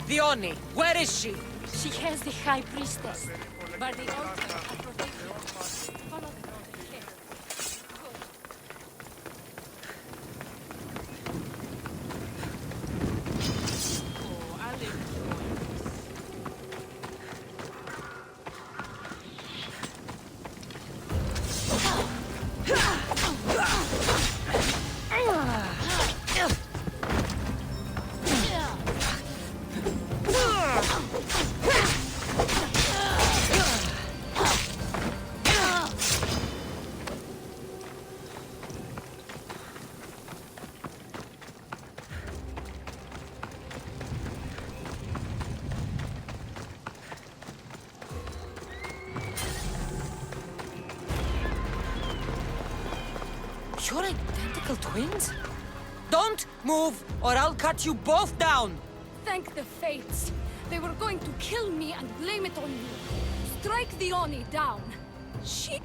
The Oni, where is she? She has the High Priestess, but the altar are protected. Follow the You're identical twins? Don't move, or I'll cut you both down! Thank the fates. They were going to kill me and blame it on you. Strike the Oni down. She...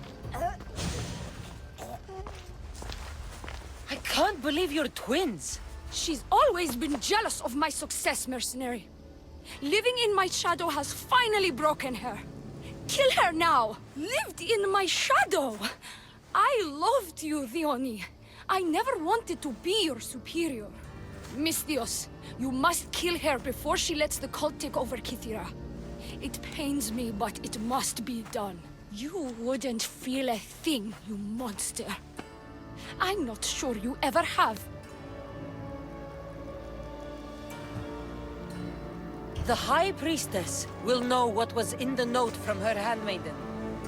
I can't believe you're twins. She's always been jealous of my success, mercenary. Living in my shadow has finally broken her. Kill her now! Lived in my shadow! I loved you, Theoni. I never wanted to be your superior. Misthios, you must kill her before she lets the cult take over Kythera. It pains me, but it must be done. You wouldn't feel a thing, you monster. I'm not sure you ever have. The High Priestess will know what was in the note from her handmaiden.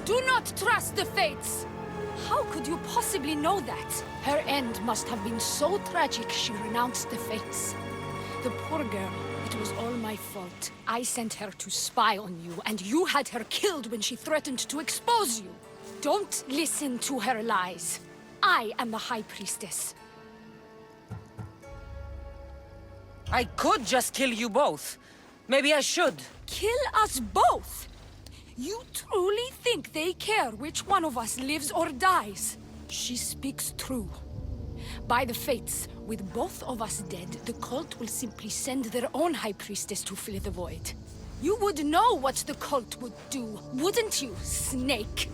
Do not trust the Fates! How could you possibly know that? Her end must have been so tragic she renounced the Fates. The poor girl, it was all my fault. I sent her to spy on you, and you had her killed when she threatened to expose you. Don't listen to her lies. I am the High Priestess. I could just kill you both. Maybe I should. Kill us both? You truly think they care which one of us lives or dies? She speaks true. By the Fates, with both of us dead, the cult will simply send their own High Priestess to fill the void. You would know what the cult would do, wouldn't you, Snake?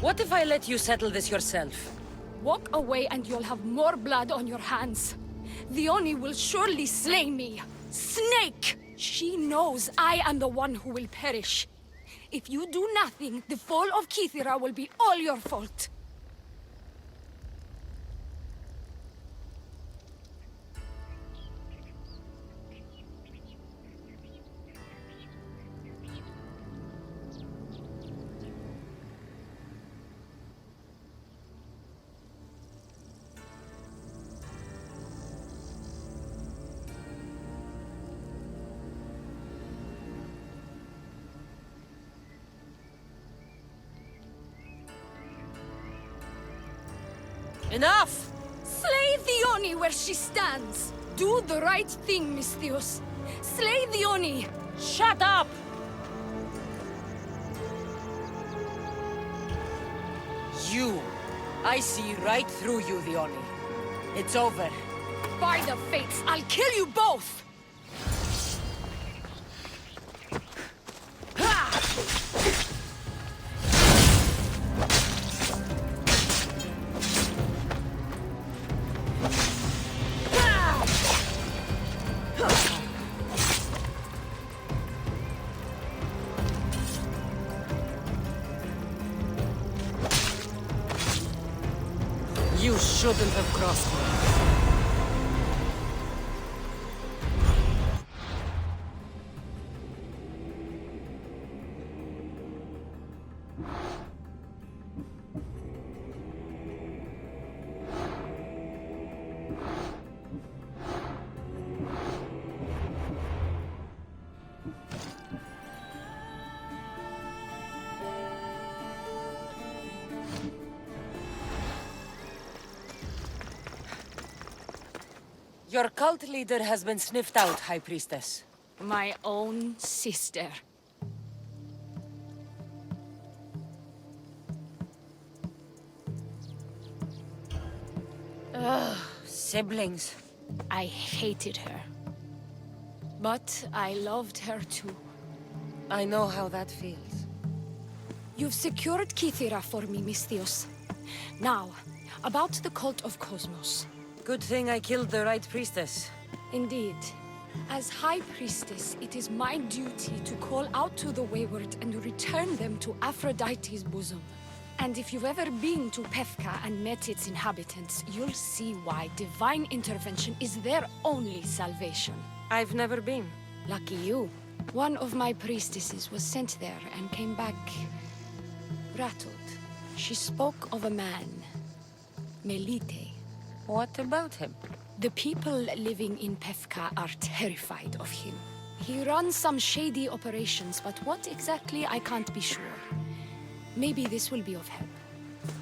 What if I let you settle this yourself? Walk away and you'll have more blood on your hands. The Oni will surely slay me. Snake! She knows I am the one who will perish. If you do nothing, the fall of Kythera will be all your fault. Enough! Slay the Oni where she stands! Do the right thing, Misthios. Slay the Oni! Shut up! You! I see right through you, the Oni. It's over. By the Fates, I'll kill you both! You shouldn't have crossed me. Your cult leader has been sniffed out, High Priestess. My own sister. Ugh, siblings. I hated her. But I loved her too. I know how that feels. You've secured Kythera for me, Misthios. Now, about the cult of Cosmos. Good thing I killed the right priestess. Indeed. As High Priestess, it is my duty to call out to the wayward and return them to Aphrodite's bosom. And if you've ever been to Pefka and met its inhabitants, you'll see why divine intervention is their only salvation. I've never been. Lucky you. One of my priestesses was sent there and came back rattled. She spoke of a man, Melite. What about him? The people living in Pefka are terrified of him. He runs some shady operations, but what exactly I can't be sure. Maybe this will be of help.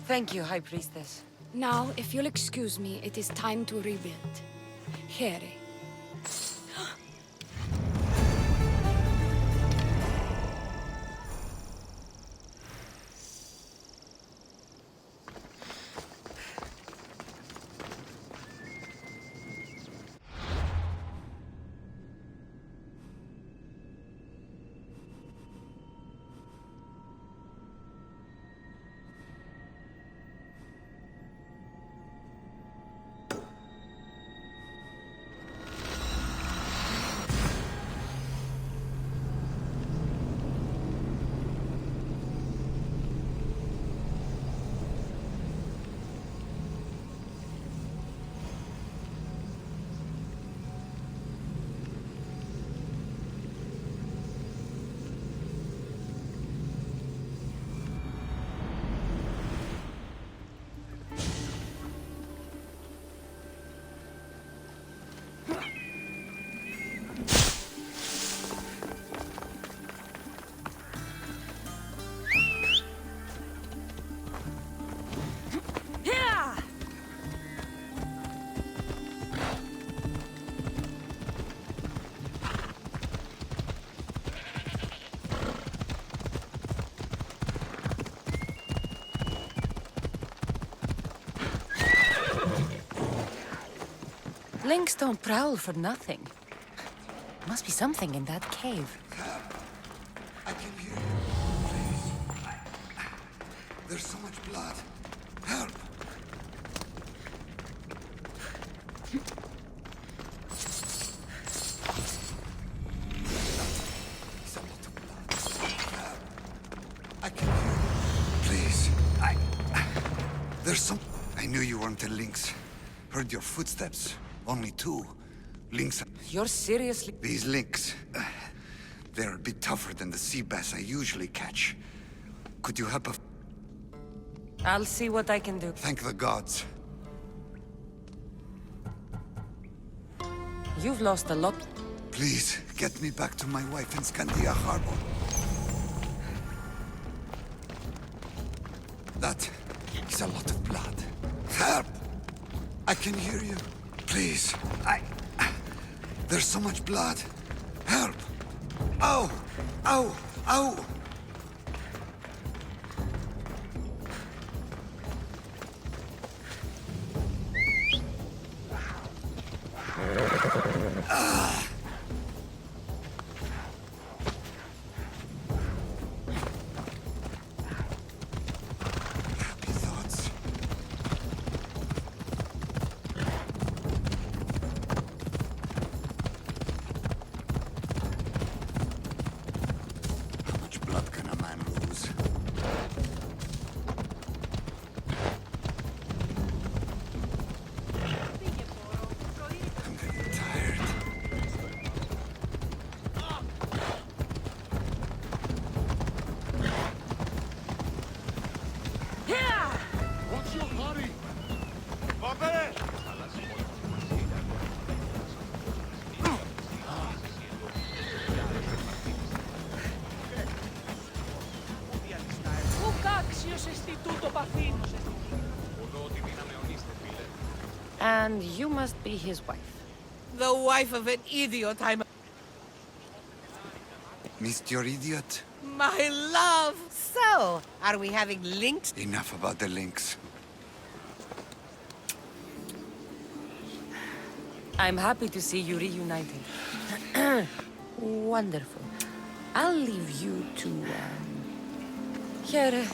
Thank you, High Priestess. Now, if you'll excuse me, it is time to rebuild. Here. Lynx don't prowl for nothing. Must be something in that cave. I can hear you. Please. There's so much blood. Help! It's a lot of blood. Help! I can hear you. Please. There's some... I knew you weren't a lynx. Heard your footsteps. Only two. Lynx... You're seriously... These lynx... they're a bit tougher than the sea bass I usually catch. Could you help us? I'll see what I can do. Thank the gods. You've lost a lot. Please, get me back to my wife in Scandia Harbor. That is a lot of blood. Help! I can hear you. Please, there's so much blood. Help! Ow! Ow! Ow! Happy thoughts. How much blood can a man lose? I'm getting tired. What's your hurry? Vapere! Πού κάξιος εστί τούτο παθήν. And you must be his wife. The wife of an idiot, I'm... Missed your idiot? My love! So, are we having links? Enough about the links. I'm happy to see you reunited. Wonderful. I'll leave you to, here.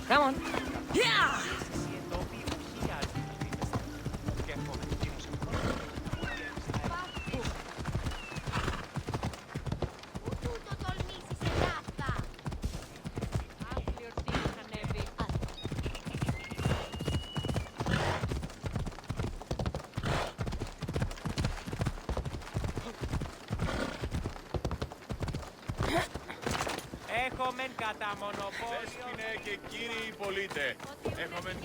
Come on. Yeah! Έχομεν κατά μονοπόλιο. Δέσποινε και κύριοι πολίτε, έχομεν...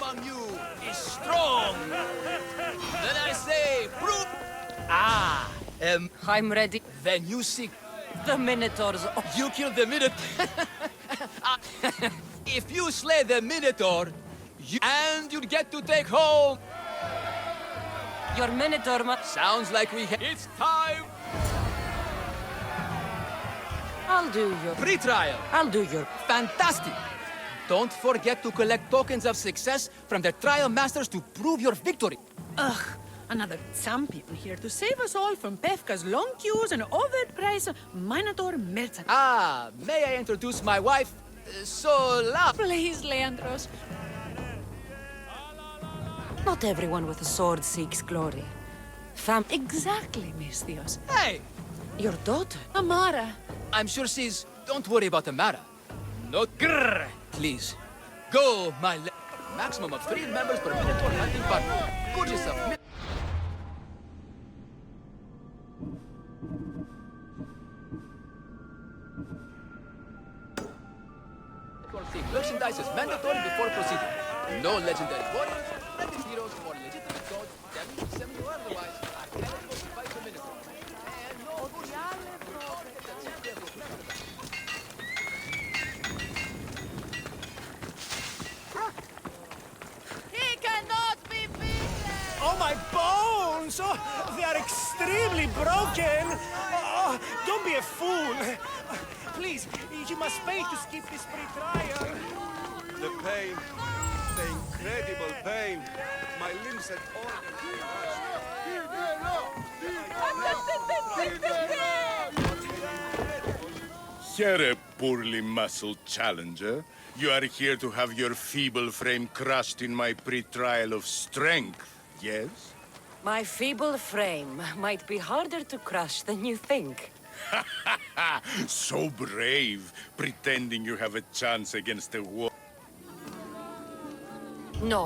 Among you is strong. Then I say, prove. I'm ready. Then you seek. The Minotaurs. You kill the Minotaur. If you slay the Minotaur, and you'd get to take home. Your Minotaur sounds like we have. It's time. I'll do your pre-trial. I'll do your fantastic. Don't forget to collect tokens of success from the trial masters to prove your victory. Ugh, another champion here to save us all from Pefka's long queues and overpriced Minotaur melts. May I introduce my wife, Sola? Please, Leandros. Not everyone with a sword seeks glory. Exactly, Misthios. Hey! Your daughter? Amara. I'm sure she's... Don't worry about Amara. No grrr. Please. Go, my maximum of 3 members per Minotaur hunting party. Good yourself. Merchandise is mandatory before proceeding. No legendary warriors, legend heroes, or legitimate gods, damage, semi or otherwise, are eligible to fight the Minotaur. And no He cannot be beaten! Oh, my bones! Oh, they are extremely broken! Oh, don't be a fool! Please, you must pay to skip this pre-trial. The pain, the incredible pain. My limbs had Here, poorly muscled challenger. You are here to have your feeble frame crushed in my pre-trial of strength, yes? My feeble frame might be harder to crush than you think. So brave, pretending you have a chance against the war. No.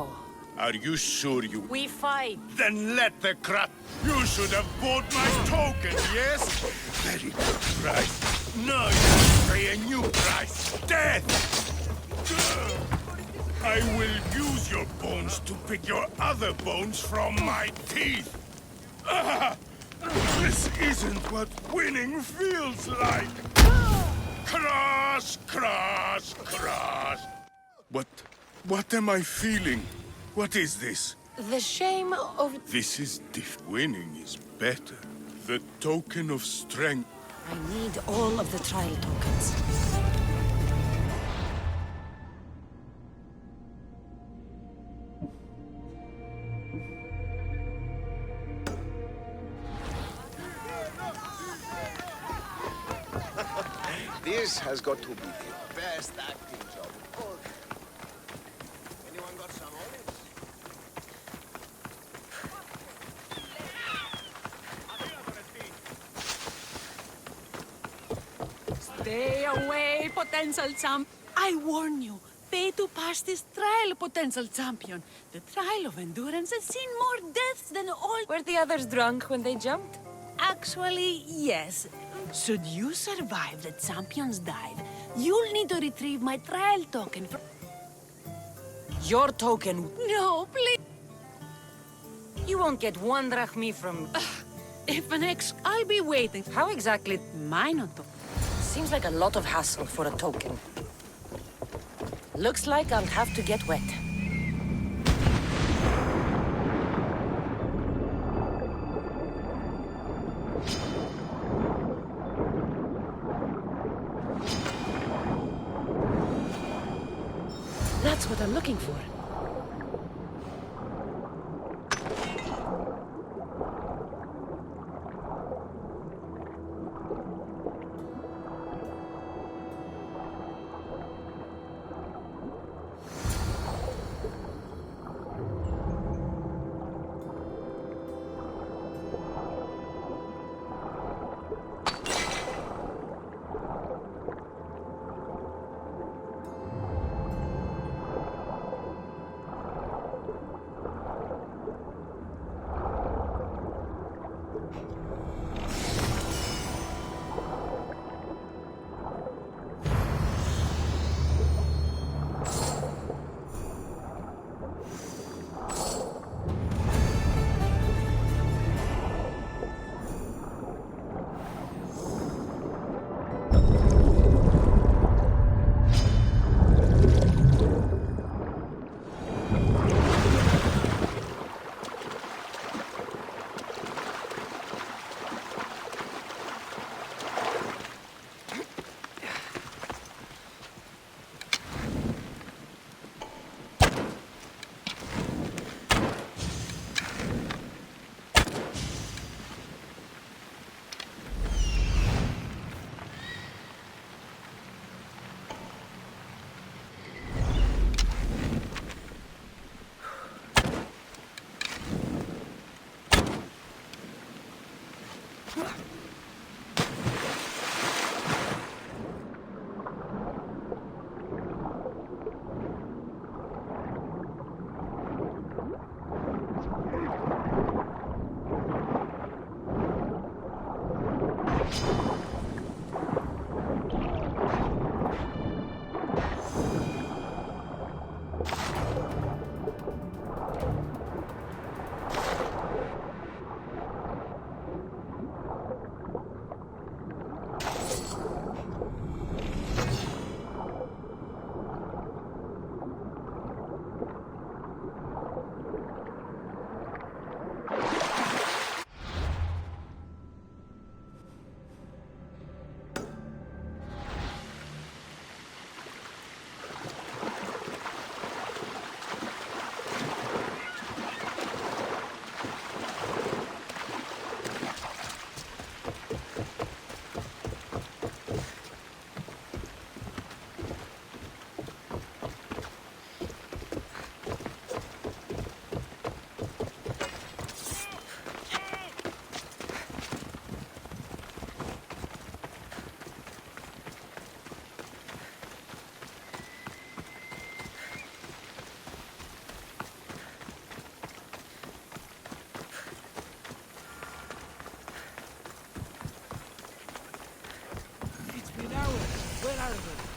Are you sure you... We fight. Then let the crap... You should have bought my token, yes? Very good price. Now you must pay a new price. Death! I will use your bones to pick your other bones from my teeth. This isn't what winning feels like. Crush, crush, crush. What am I feeling? What is this? The shame of... This is winning is better. The token of strength. I need all of the trial tokens. This has got to be the best acting job. Anyone got some olives? Stay away, potential champ. I warn you, pay to pass this trial, potential champion. The trial of endurance has seen more deaths than all... Were the others drunk when they jumped? Actually, yes. Should you survive the champion's dive, you'll need to retrieve my trial token from... Your token? No, please. You won't get 1 drachmi from... If an I'll be waiting. How exactly? Minotaur. Seems like a lot of hassle for a token. Looks like I'll have to get wet. That's what I'm looking for.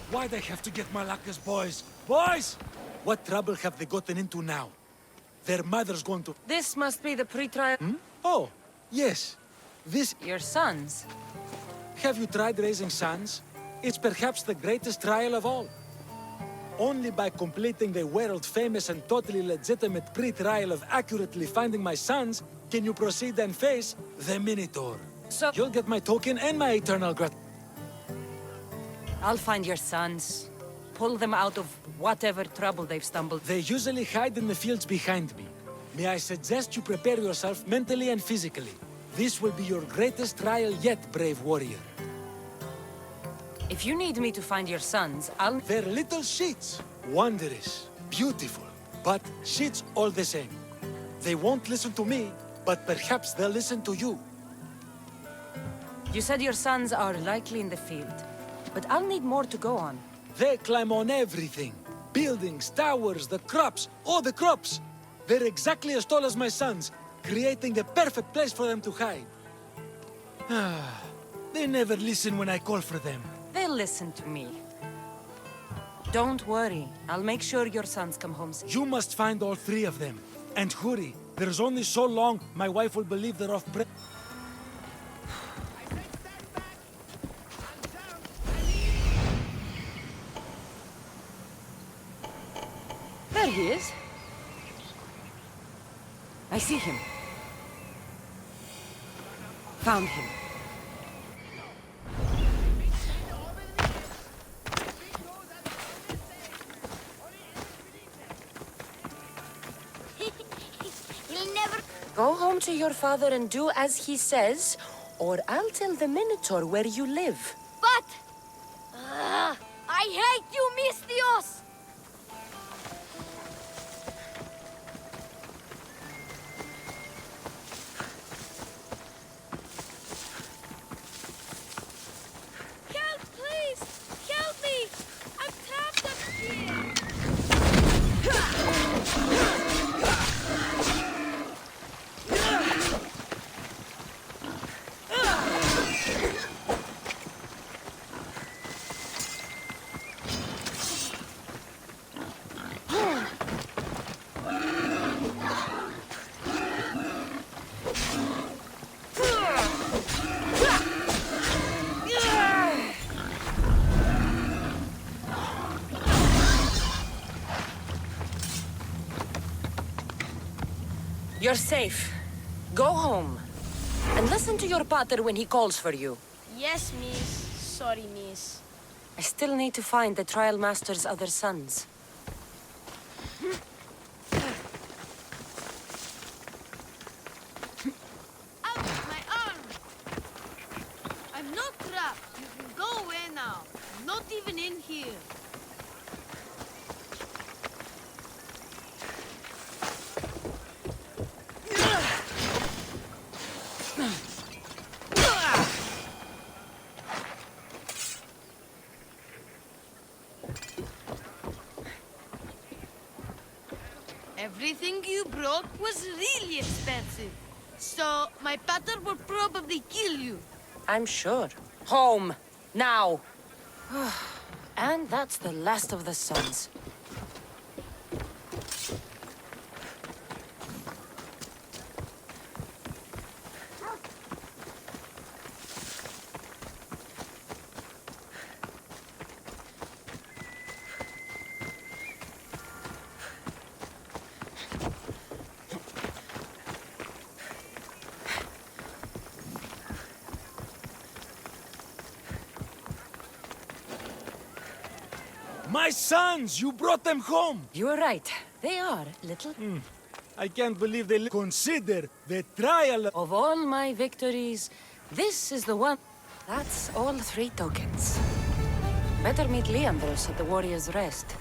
Why they have to get Malaka's boys? Boys! What trouble have they gotten into now? Their mother's going to... This must be the pre-trial... Oh, yes. This... Your sons? Have you tried raising sons? It's perhaps the greatest trial of all. Only by completing the world-famous and totally legitimate pre-trial of accurately finding my sons can you proceed and face the Minotaur. So... You'll get my token and my eternal gratitude. I'll find your sons. Pull them out of whatever trouble they've stumbled. They usually hide in the fields behind me. May I suggest you prepare yourself mentally and physically. This will be your greatest trial yet, brave warrior. If you need me to find your sons, I'll... They're little sheets. Wondrous. Beautiful. But sheets all the same. They won't listen to me, but perhaps they'll listen to you. You said your sons are likely in the field. But I'll need more to go on. They climb on everything. Buildings, towers, the crops, all the crops. They're exactly as tall as my sons, creating the perfect place for them to hide. They never listen when I call for them. They'll listen to me. Don't worry. I'll make sure your sons come home safe. You must find all three of them. And hurry. There's only so long my wife will believe they're off pre- There he is. I see him. Found him. Come to your father and do as he says, or I'll tell the Minotaur where you live. But... I hate you, Misthios! Help, please! Help me! I'm trapped up here! You're safe. Go home. And listen to your pater when he calls for you. Yes, miss. Sorry, miss. I still need to find the Trial Master's other sons. Out with my arm! I'm not trapped. You can go away now. I'm not even in here. Everything you brought was really expensive. So, my pater will probably kill you. I'm sure. Home. Now. And that's the last of the sons. My sons! You brought them home! You were right. They are little... I can't believe they consider the trial... Of all my victories, this is the one... That's all 3 tokens. Better meet Leandros at the Warrior's Rest.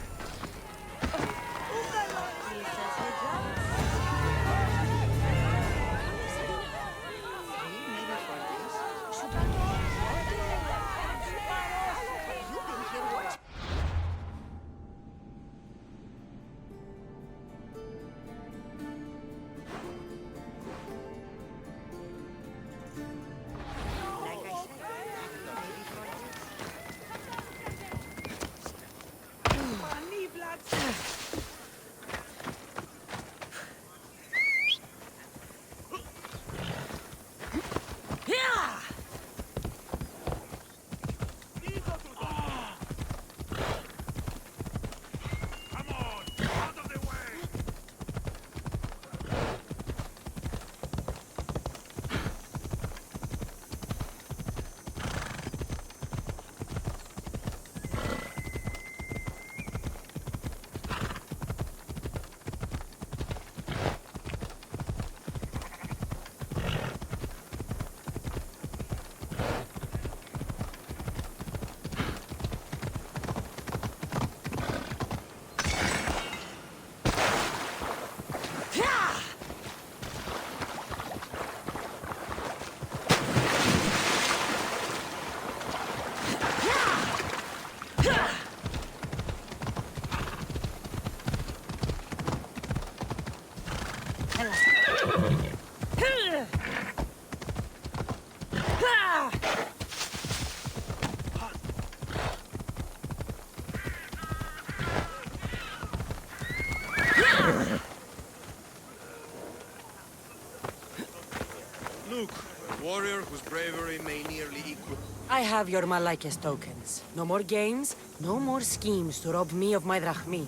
Look, a warrior whose bravery may nearly equal... I have your Malakis tokens. No more games, no more schemes to rob me of my drachmi.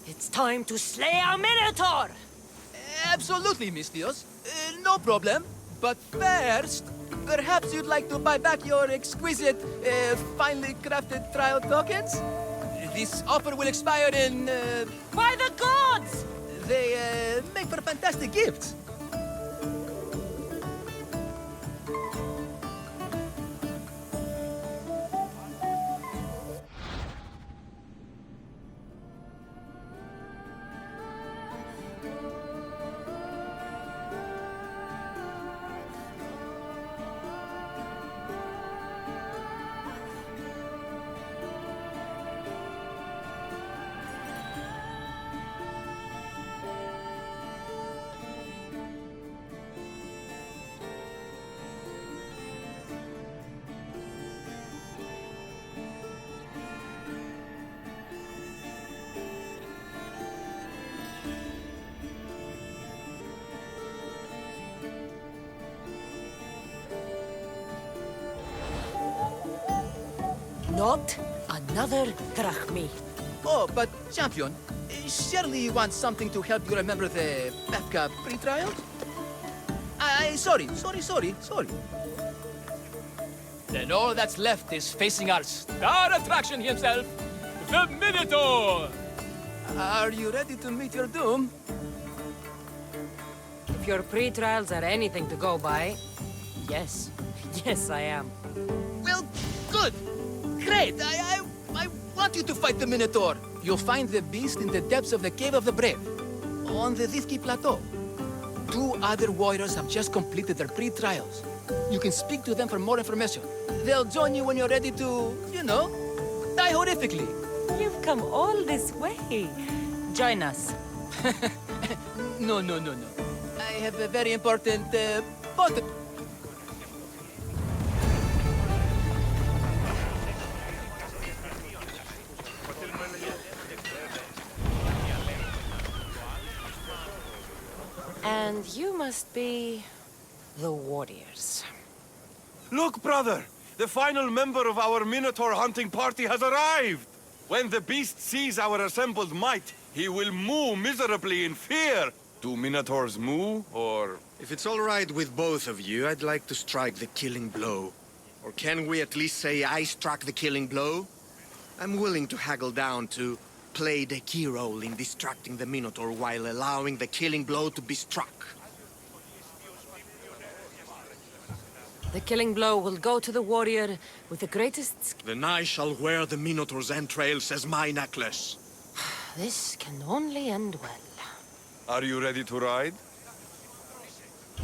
It's time to slay a Minotaur! Absolutely, Misthios. No problem. But first, perhaps you'd like to buy back your exquisite, finely crafted trial tokens? This offer will expire in... By the gods! They make for fantastic gifts. Not another drachmi. Oh, but champion, surely you want something to help you remember the Befka pre-trials? Sorry. Then all that's left is facing our star attraction himself, the Minotaur! Are you ready to meet your doom? If your pre-trials are anything to go by, yes. Yes, I am. Well, good! Great! I want you to fight the Minotaur. You'll find the beast in the depths of the Cave of the Brave, on the Vithki Plateau. 2 other warriors have just completed their pre-trials. You can speak to them for more information. They'll join you when you're ready to, die horrifically. You've come all this way. Join us. No. I have a very important, point. And you must be the warriors. Look, brother! The final member of our Minotaur hunting party has arrived! When the beast sees our assembled might, he will moo miserably in fear. Do Minotaurs moo, or...? If it's all right with both of you, I'd like to strike the killing blow. Or can we at least say I struck the killing blow? I'm willing to haggle down to play the key role in distracting the Minotaur while allowing the killing blow to be struck. The killing blow will go to the warrior with the greatest... Then I shall wear the Minotaur's entrails as my necklace. This can only end well. Are you ready to ride?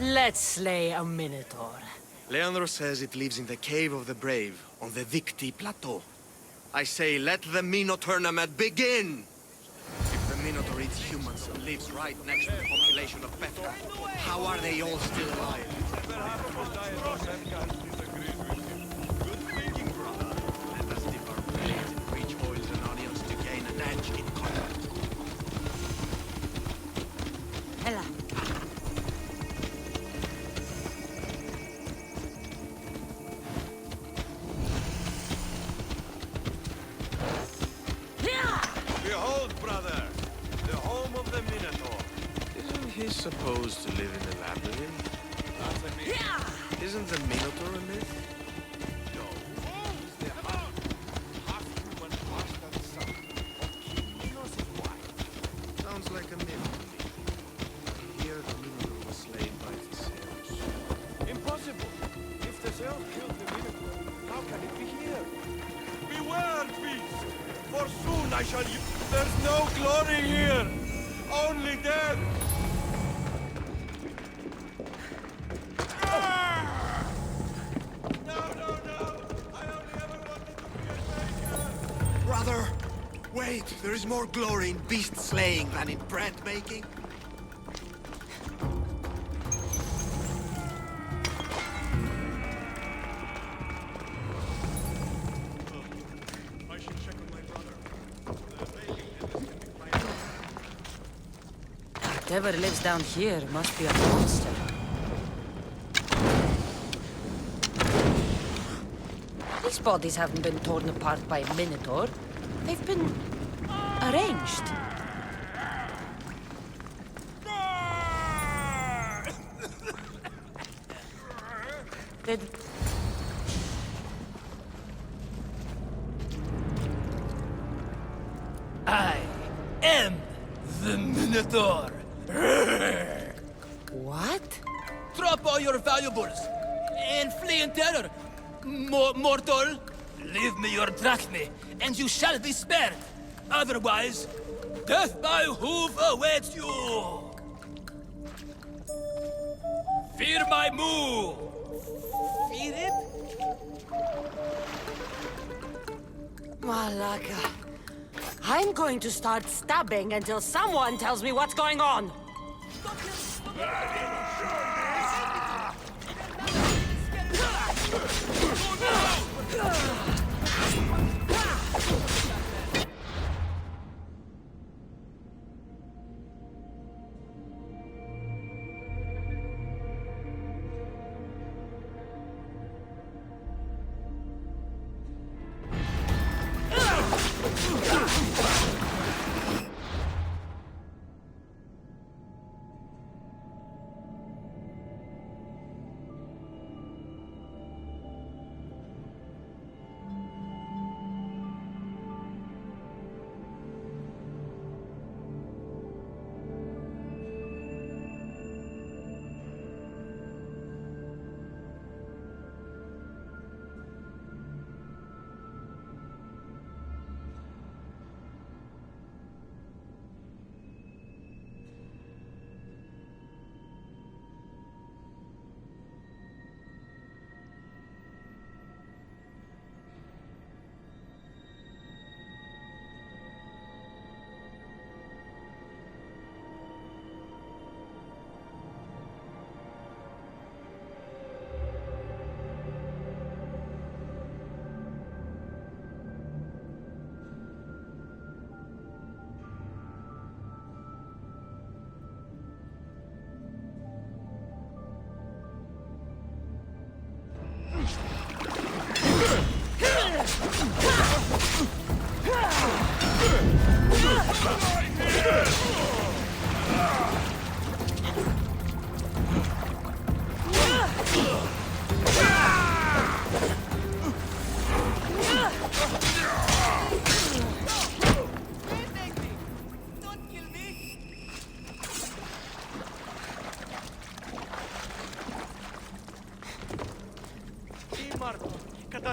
Let's slay a Minotaur. Leandro says it lives in the Cave of the Brave, on the Vithki Plateau. I say, let the Minotaur tournament begin! If the Minotaur eats humans and lives right next to the population of Befka, how are they all still alive? Good thinking, brother. Let us dip our blades in rich oils and onions to gain an edge in combat. Hela. Behold, brother! The home of the Minotaur. Isn't he supposed to live in the labyrinth? That's a myth. Isn't the Minotaur a myth? No. He's the half-human bastard son of King Minos' wife. Sounds like a myth to me. Here the Minotaur was slain by Theseus. Impossible! If Theseus killed the Minotaur, how can it be here? Beware, beast! For soon I shall use... There's no glory here! Only death! Brother, wait! There is more glory in beast slaying than in bread making. I should check on my brother. Whatever lives down here must be a monster. These bodies haven't been torn apart by a Minotaur. They've been arranged. Did... I am the Minotaur. What? Drop all your valuables and flee in terror. Mortal, leave me your drachme, and you shall be spared. Otherwise, death by hoof awaits you. Fear my moo. Fear it? Malaka. I'm going to start stabbing until someone tells me what's going on.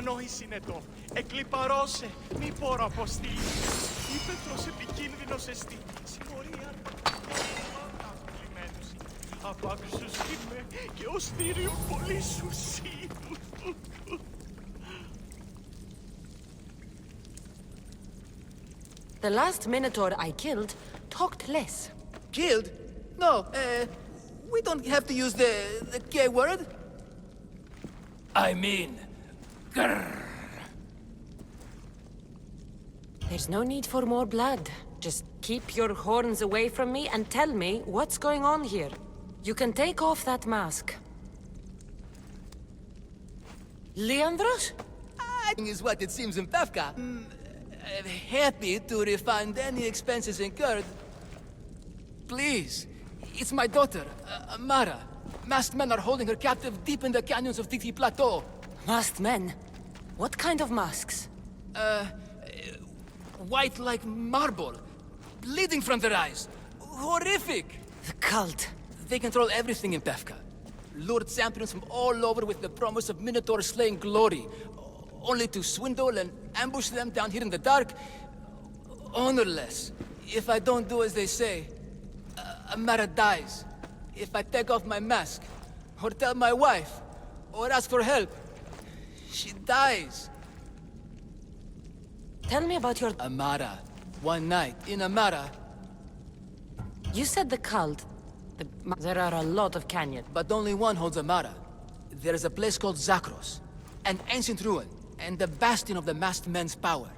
ανόηση είναι το. Εκλιπαρώσε, μη πόρο αποστήλει. Ήπετρος επικίνδυνος εστί. Συμμορία κλειμένους. Απάξους είμαι και ως θύριον πολύ σου σύ. The last Minotaur I killed talked less. Killed? No, we don't have to use the K word. I mean, grrr. There's no need for more blood. Just keep your horns away from me and tell me what's going on here. You can take off that mask. Leandros? Is what it seems in Pevka. Happy to refund any expenses incurred. Please, it's my daughter, Amara. Masked men are holding her captive deep in the canyons of Titi Plateau. Masked men? What kind of masks? White like marble, bleeding from their eyes. Horrific! The cult. They control everything in Pevka. Lured champions from all over with the promise of Minotaur slaying glory, only to swindle and ambush them down here in the dark. Honorless. If I don't do as they say, Amara dies. If I take off my mask, or tell my wife, or ask for help, she dies. Tell me about your... Amara. One night, in Amara... You said the cult. There are a lot of canyons. But only one holds Amara. There is a place called Zakros, an ancient ruin, and the bastion of the masked men's power.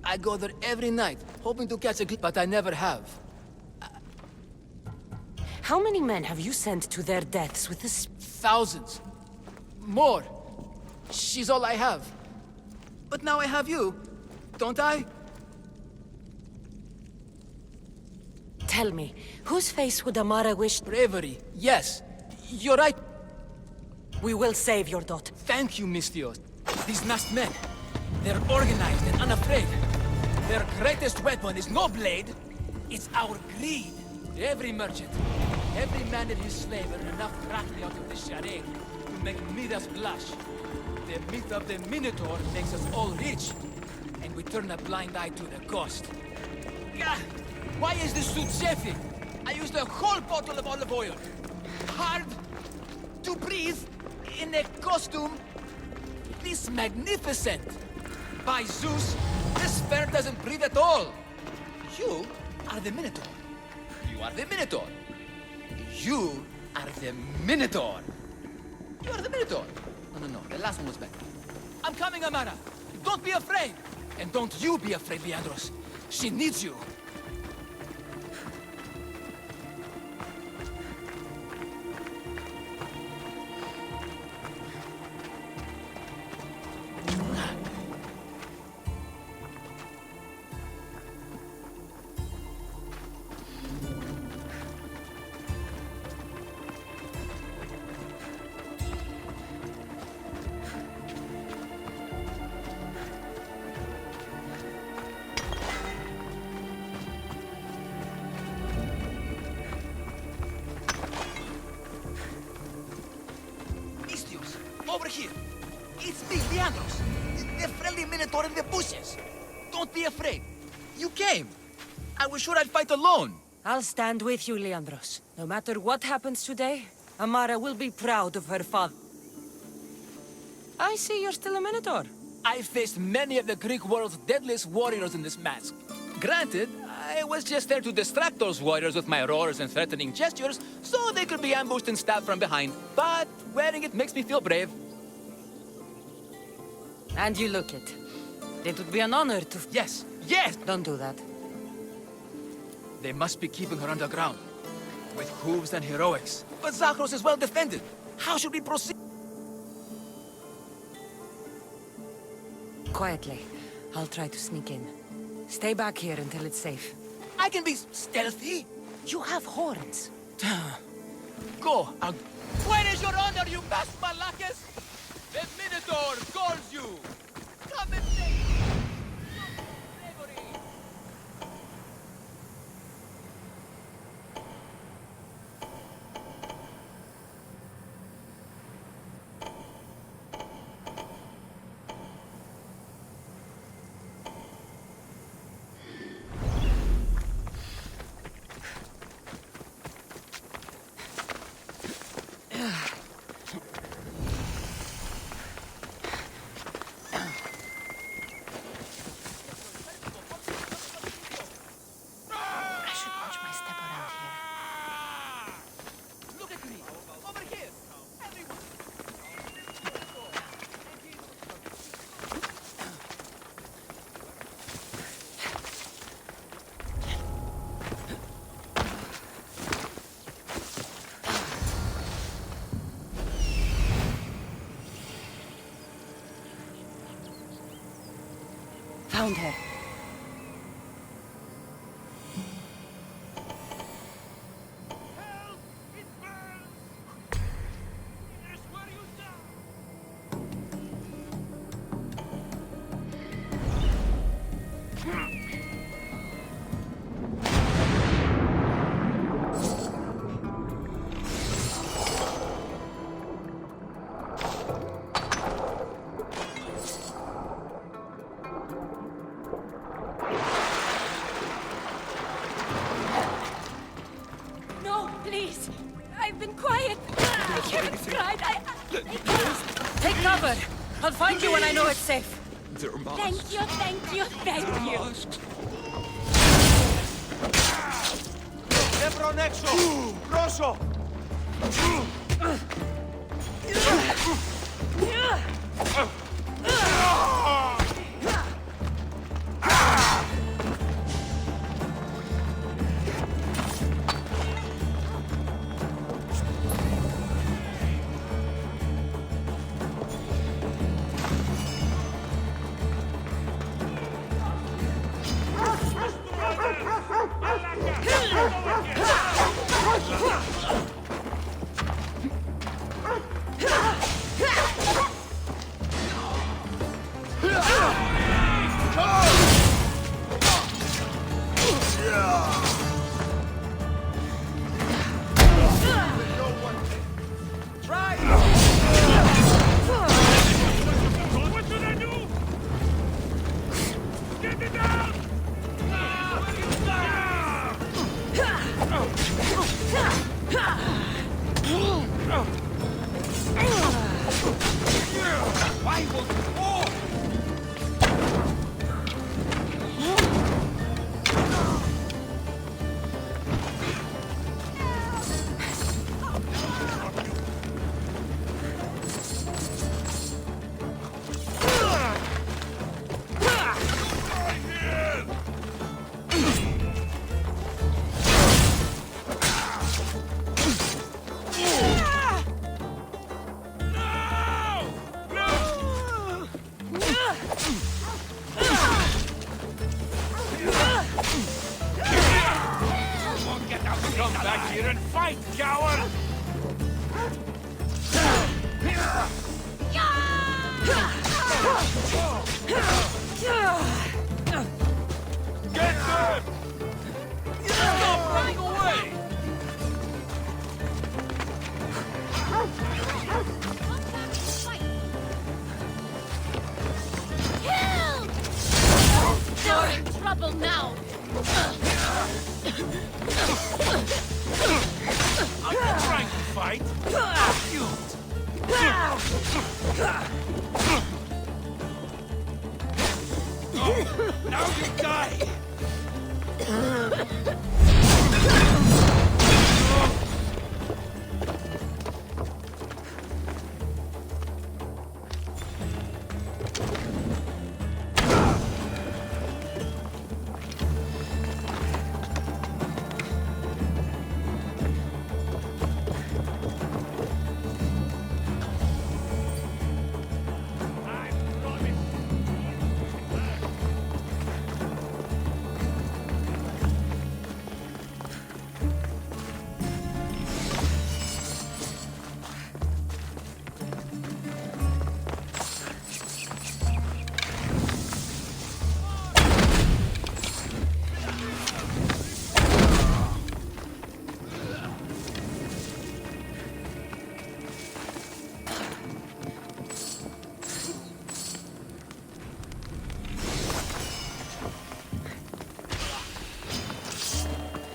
I go there every night, hoping to catch a glimpse, but I never have. How many men have you sent to their deaths with this? Thousands. More. She's all I have. But now I have you, don't I? Tell me, whose face would Amara wish? Bravery, yes. You're right. We will save your daughter. Thank you, Mistios. These masked men, they're organized and unafraid. Their greatest weapon is no blade, it's our greed. Every merchant, every man and his slave earn enough drachmae out of this charade to make Midas blush. The myth of the Minotaur makes us all rich, and we turn a blind eye to the cost. Gah! Why is this suit chafing? I used a whole bottle of olive oil. Hard to breathe in a costume this magnificent. By Zeus, this fair doesn't breathe at all. You are the Minotaur. You are the Minotaur. You are the Minotaur. You are the Minotaur. No. The last one was better. I'm coming, Amara. Don't be afraid. And don't you be afraid, Leandros. She needs you. Over here. It's me, Leandros. The friendly Minotaur in the bushes. Don't be afraid. You came. I was sure I'd fight alone. I'll stand with you, Leandros. No matter what happens today, Amara will be proud of her father. I see you're still a Minotaur. I faced many of the Greek world's deadliest warriors in this mask. Granted, I was just there to distract those warriors with my roars and threatening gestures, so they could be ambushed and stabbed from behind. But wearing it makes me feel brave. And you look it. It would be an honor to... Yes, yes! Don't do that. They must be keeping her underground, with hooves and heroics. But Zakros is well defended. How should we proceed? Quietly. I'll try to sneak in. Stay back here until it's safe. I can be stealthy. You have horns. Go. Where is your honor, you masked Malakis? The Minotaur calls you. Come and take bravery. Found her. No, please. I've been quiet. I haven't cried. Take cover. I'll find you when I know it's safe. Thank you, thank you, thank you. Εύρον έξω! Ρώσο! Come back here and fight, coward! Get them! Stop running away! Help! You're in trouble now. I'm not trying to fight. You. Oh, now you die.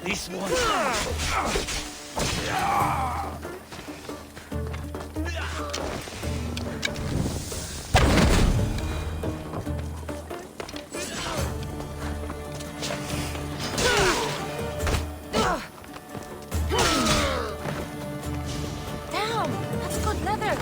This one. Damn, that's good leather.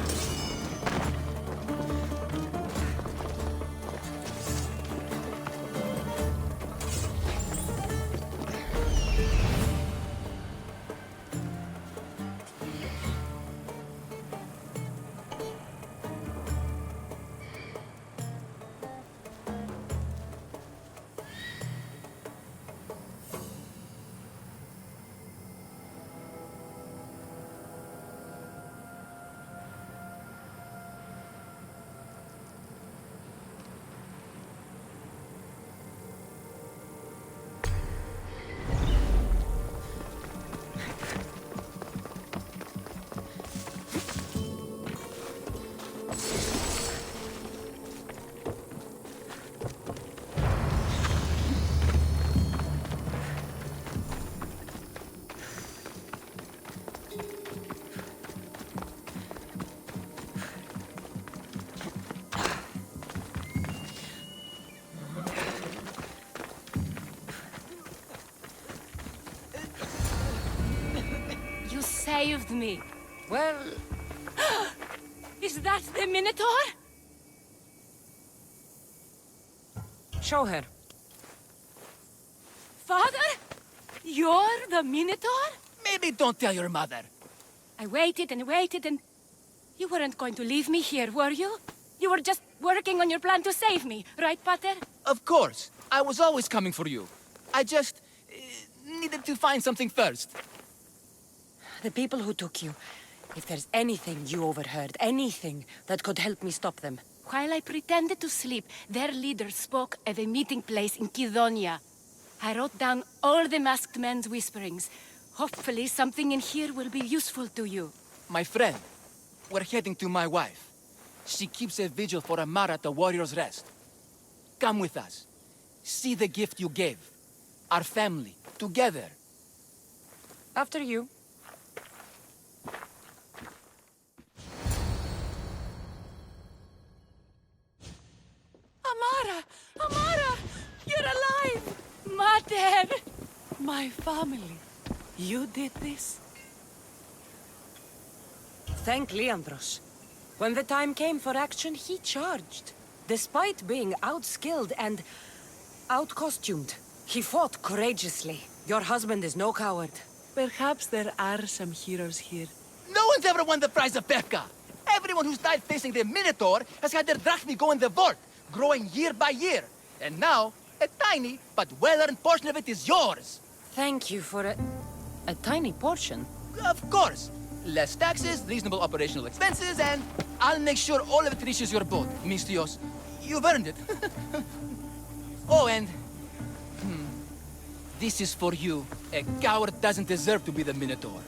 saved me. Well... Is that the Minotaur? Show her. Father? You're the Minotaur? Maybe don't tell your mother. I waited and waited and... You weren't going to leave me here, were you? You were just working on your plan to save me, right, Pater? Of course. I was always coming for you. I just... needed to find something first. The people who took you. If there's anything you overheard, anything that could help me stop them. While I pretended to sleep, their leader spoke of a meeting place in Kidonia. I wrote down all the masked men's whisperings. Hopefully something in here will be useful to you. My friend, we're heading to my wife. She keeps a vigil for Amara at the Warrior's Rest. Come with us. See the gift you gave. Our family, together. After you. Amara! Amara! You're alive! Mater! My family. You did this? Thank Leandros. When the time came for action, he charged. Despite being outskilled and out-costumed, he fought courageously. Your husband is no coward. Perhaps there are some heroes here. No one's ever won the prize of Pefka! Everyone who's died facing the Minotaur has had their drachmi go in the vault, growing year by year. And now, a tiny but well-earned portion of it is yours! Thank you for a tiny portion. Of course! Less taxes, reasonable operational expenses, and I'll make sure all of it reaches your boat, Mistios. You've earned it. Oh, and... This is for you. A coward doesn't deserve to be the Minotaur.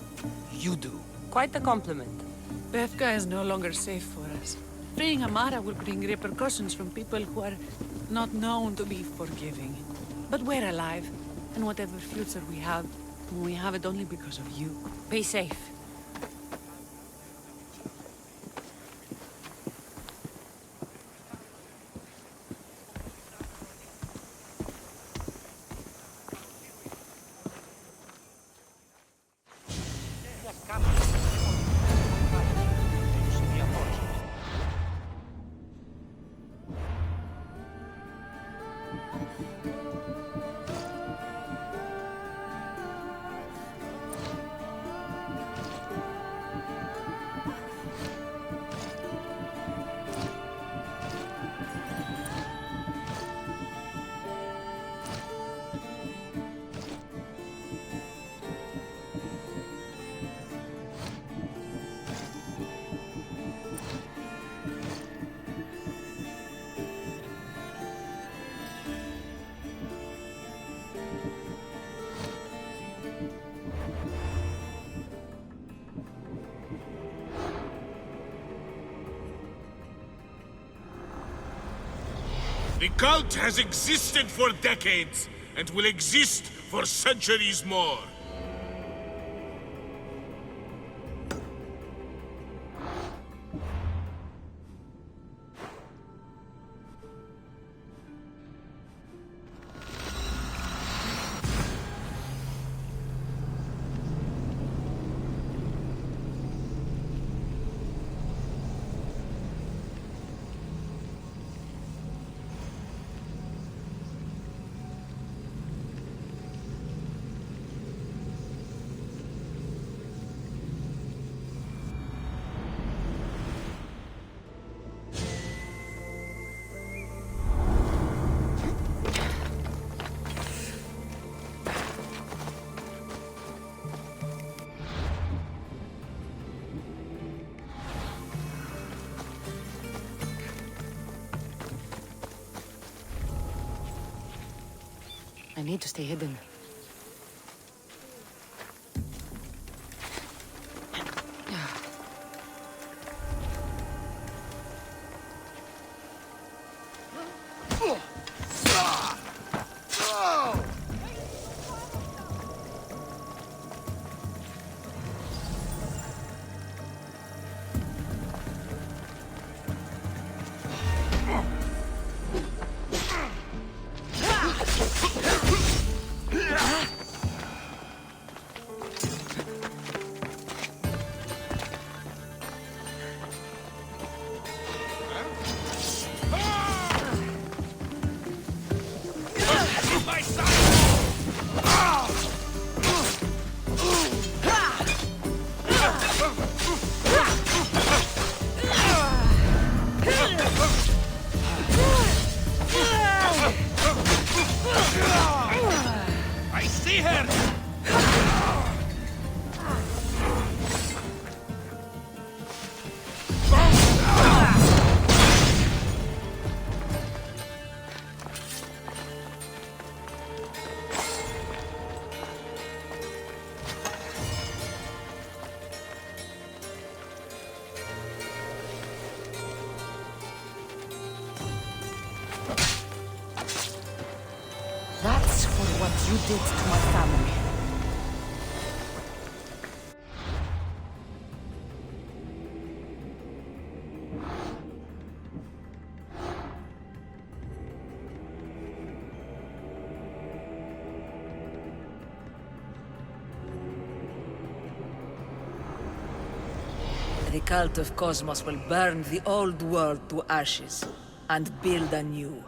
You do. Quite the compliment. Befka is no longer safe for us. Freeing Amara will bring repercussions from people who are not known to be forgiving. But we're alive, and whatever future we have it only because of you. Be safe. The cult has existed for decades, and will exist for centuries more. I need to stay hidden. did to my family. The cult of Cosmos will burn the old world to ashes and build anew.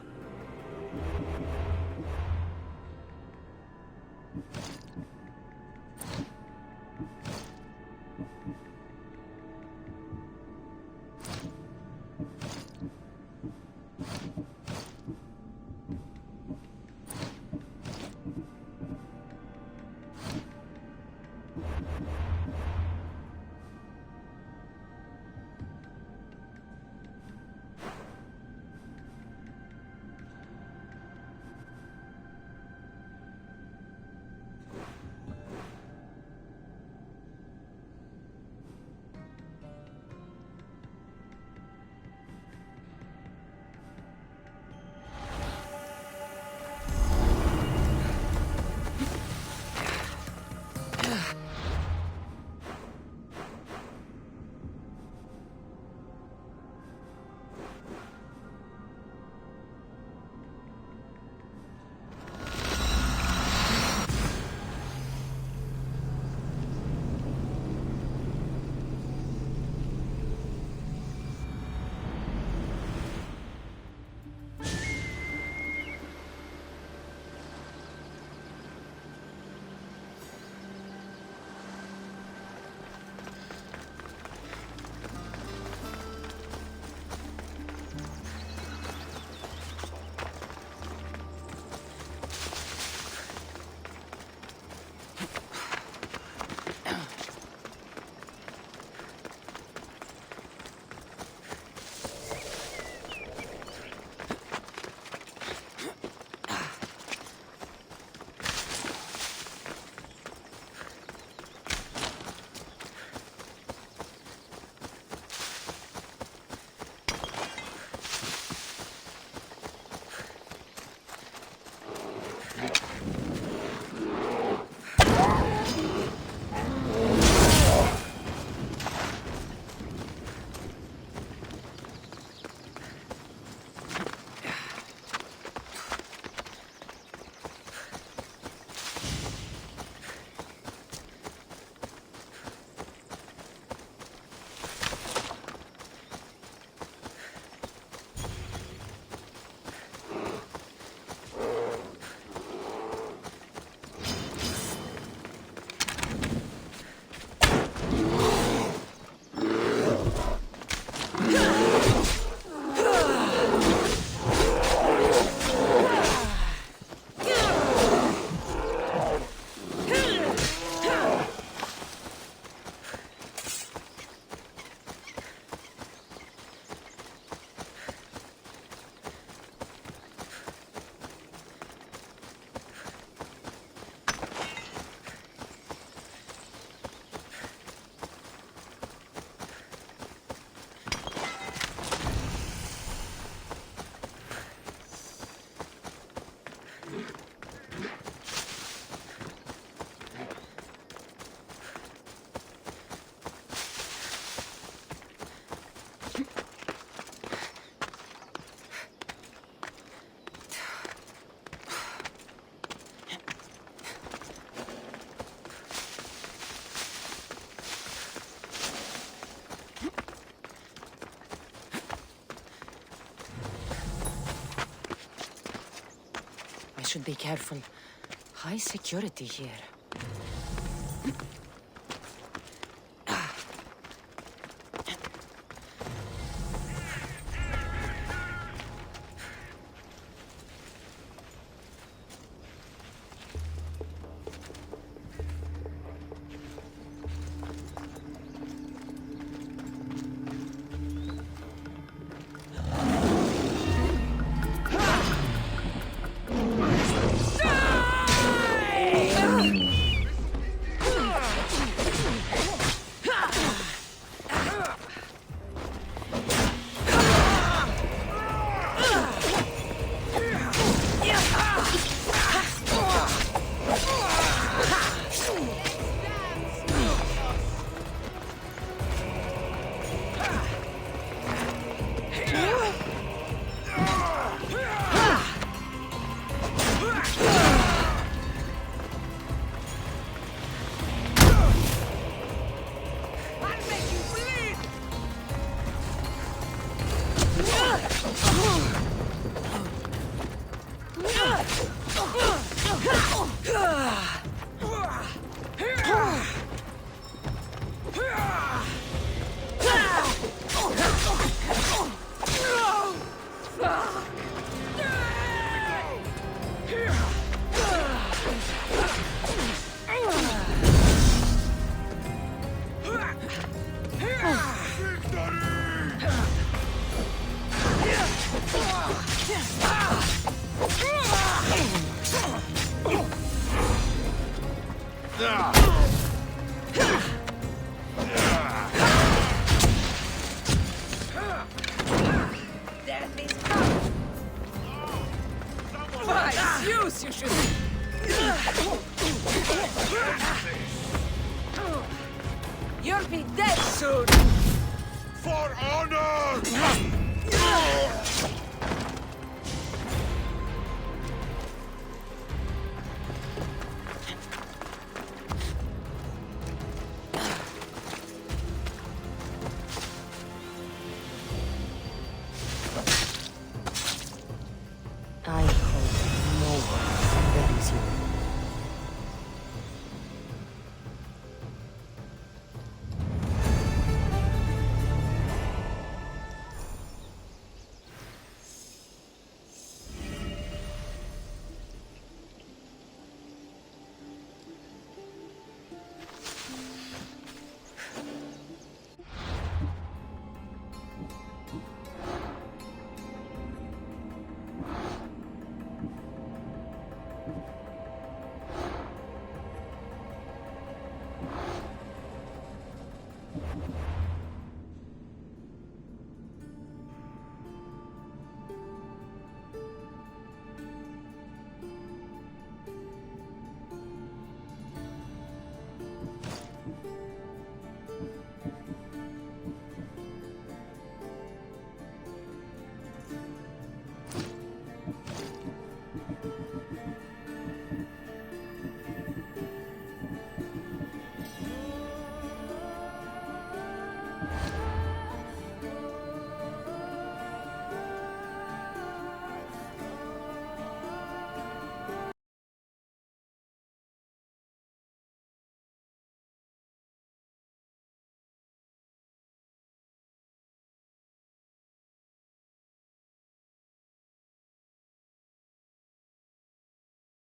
Should be careful. High security here. By Zeus, you should... You'll be dead soon! For honor! I hope no one buries you.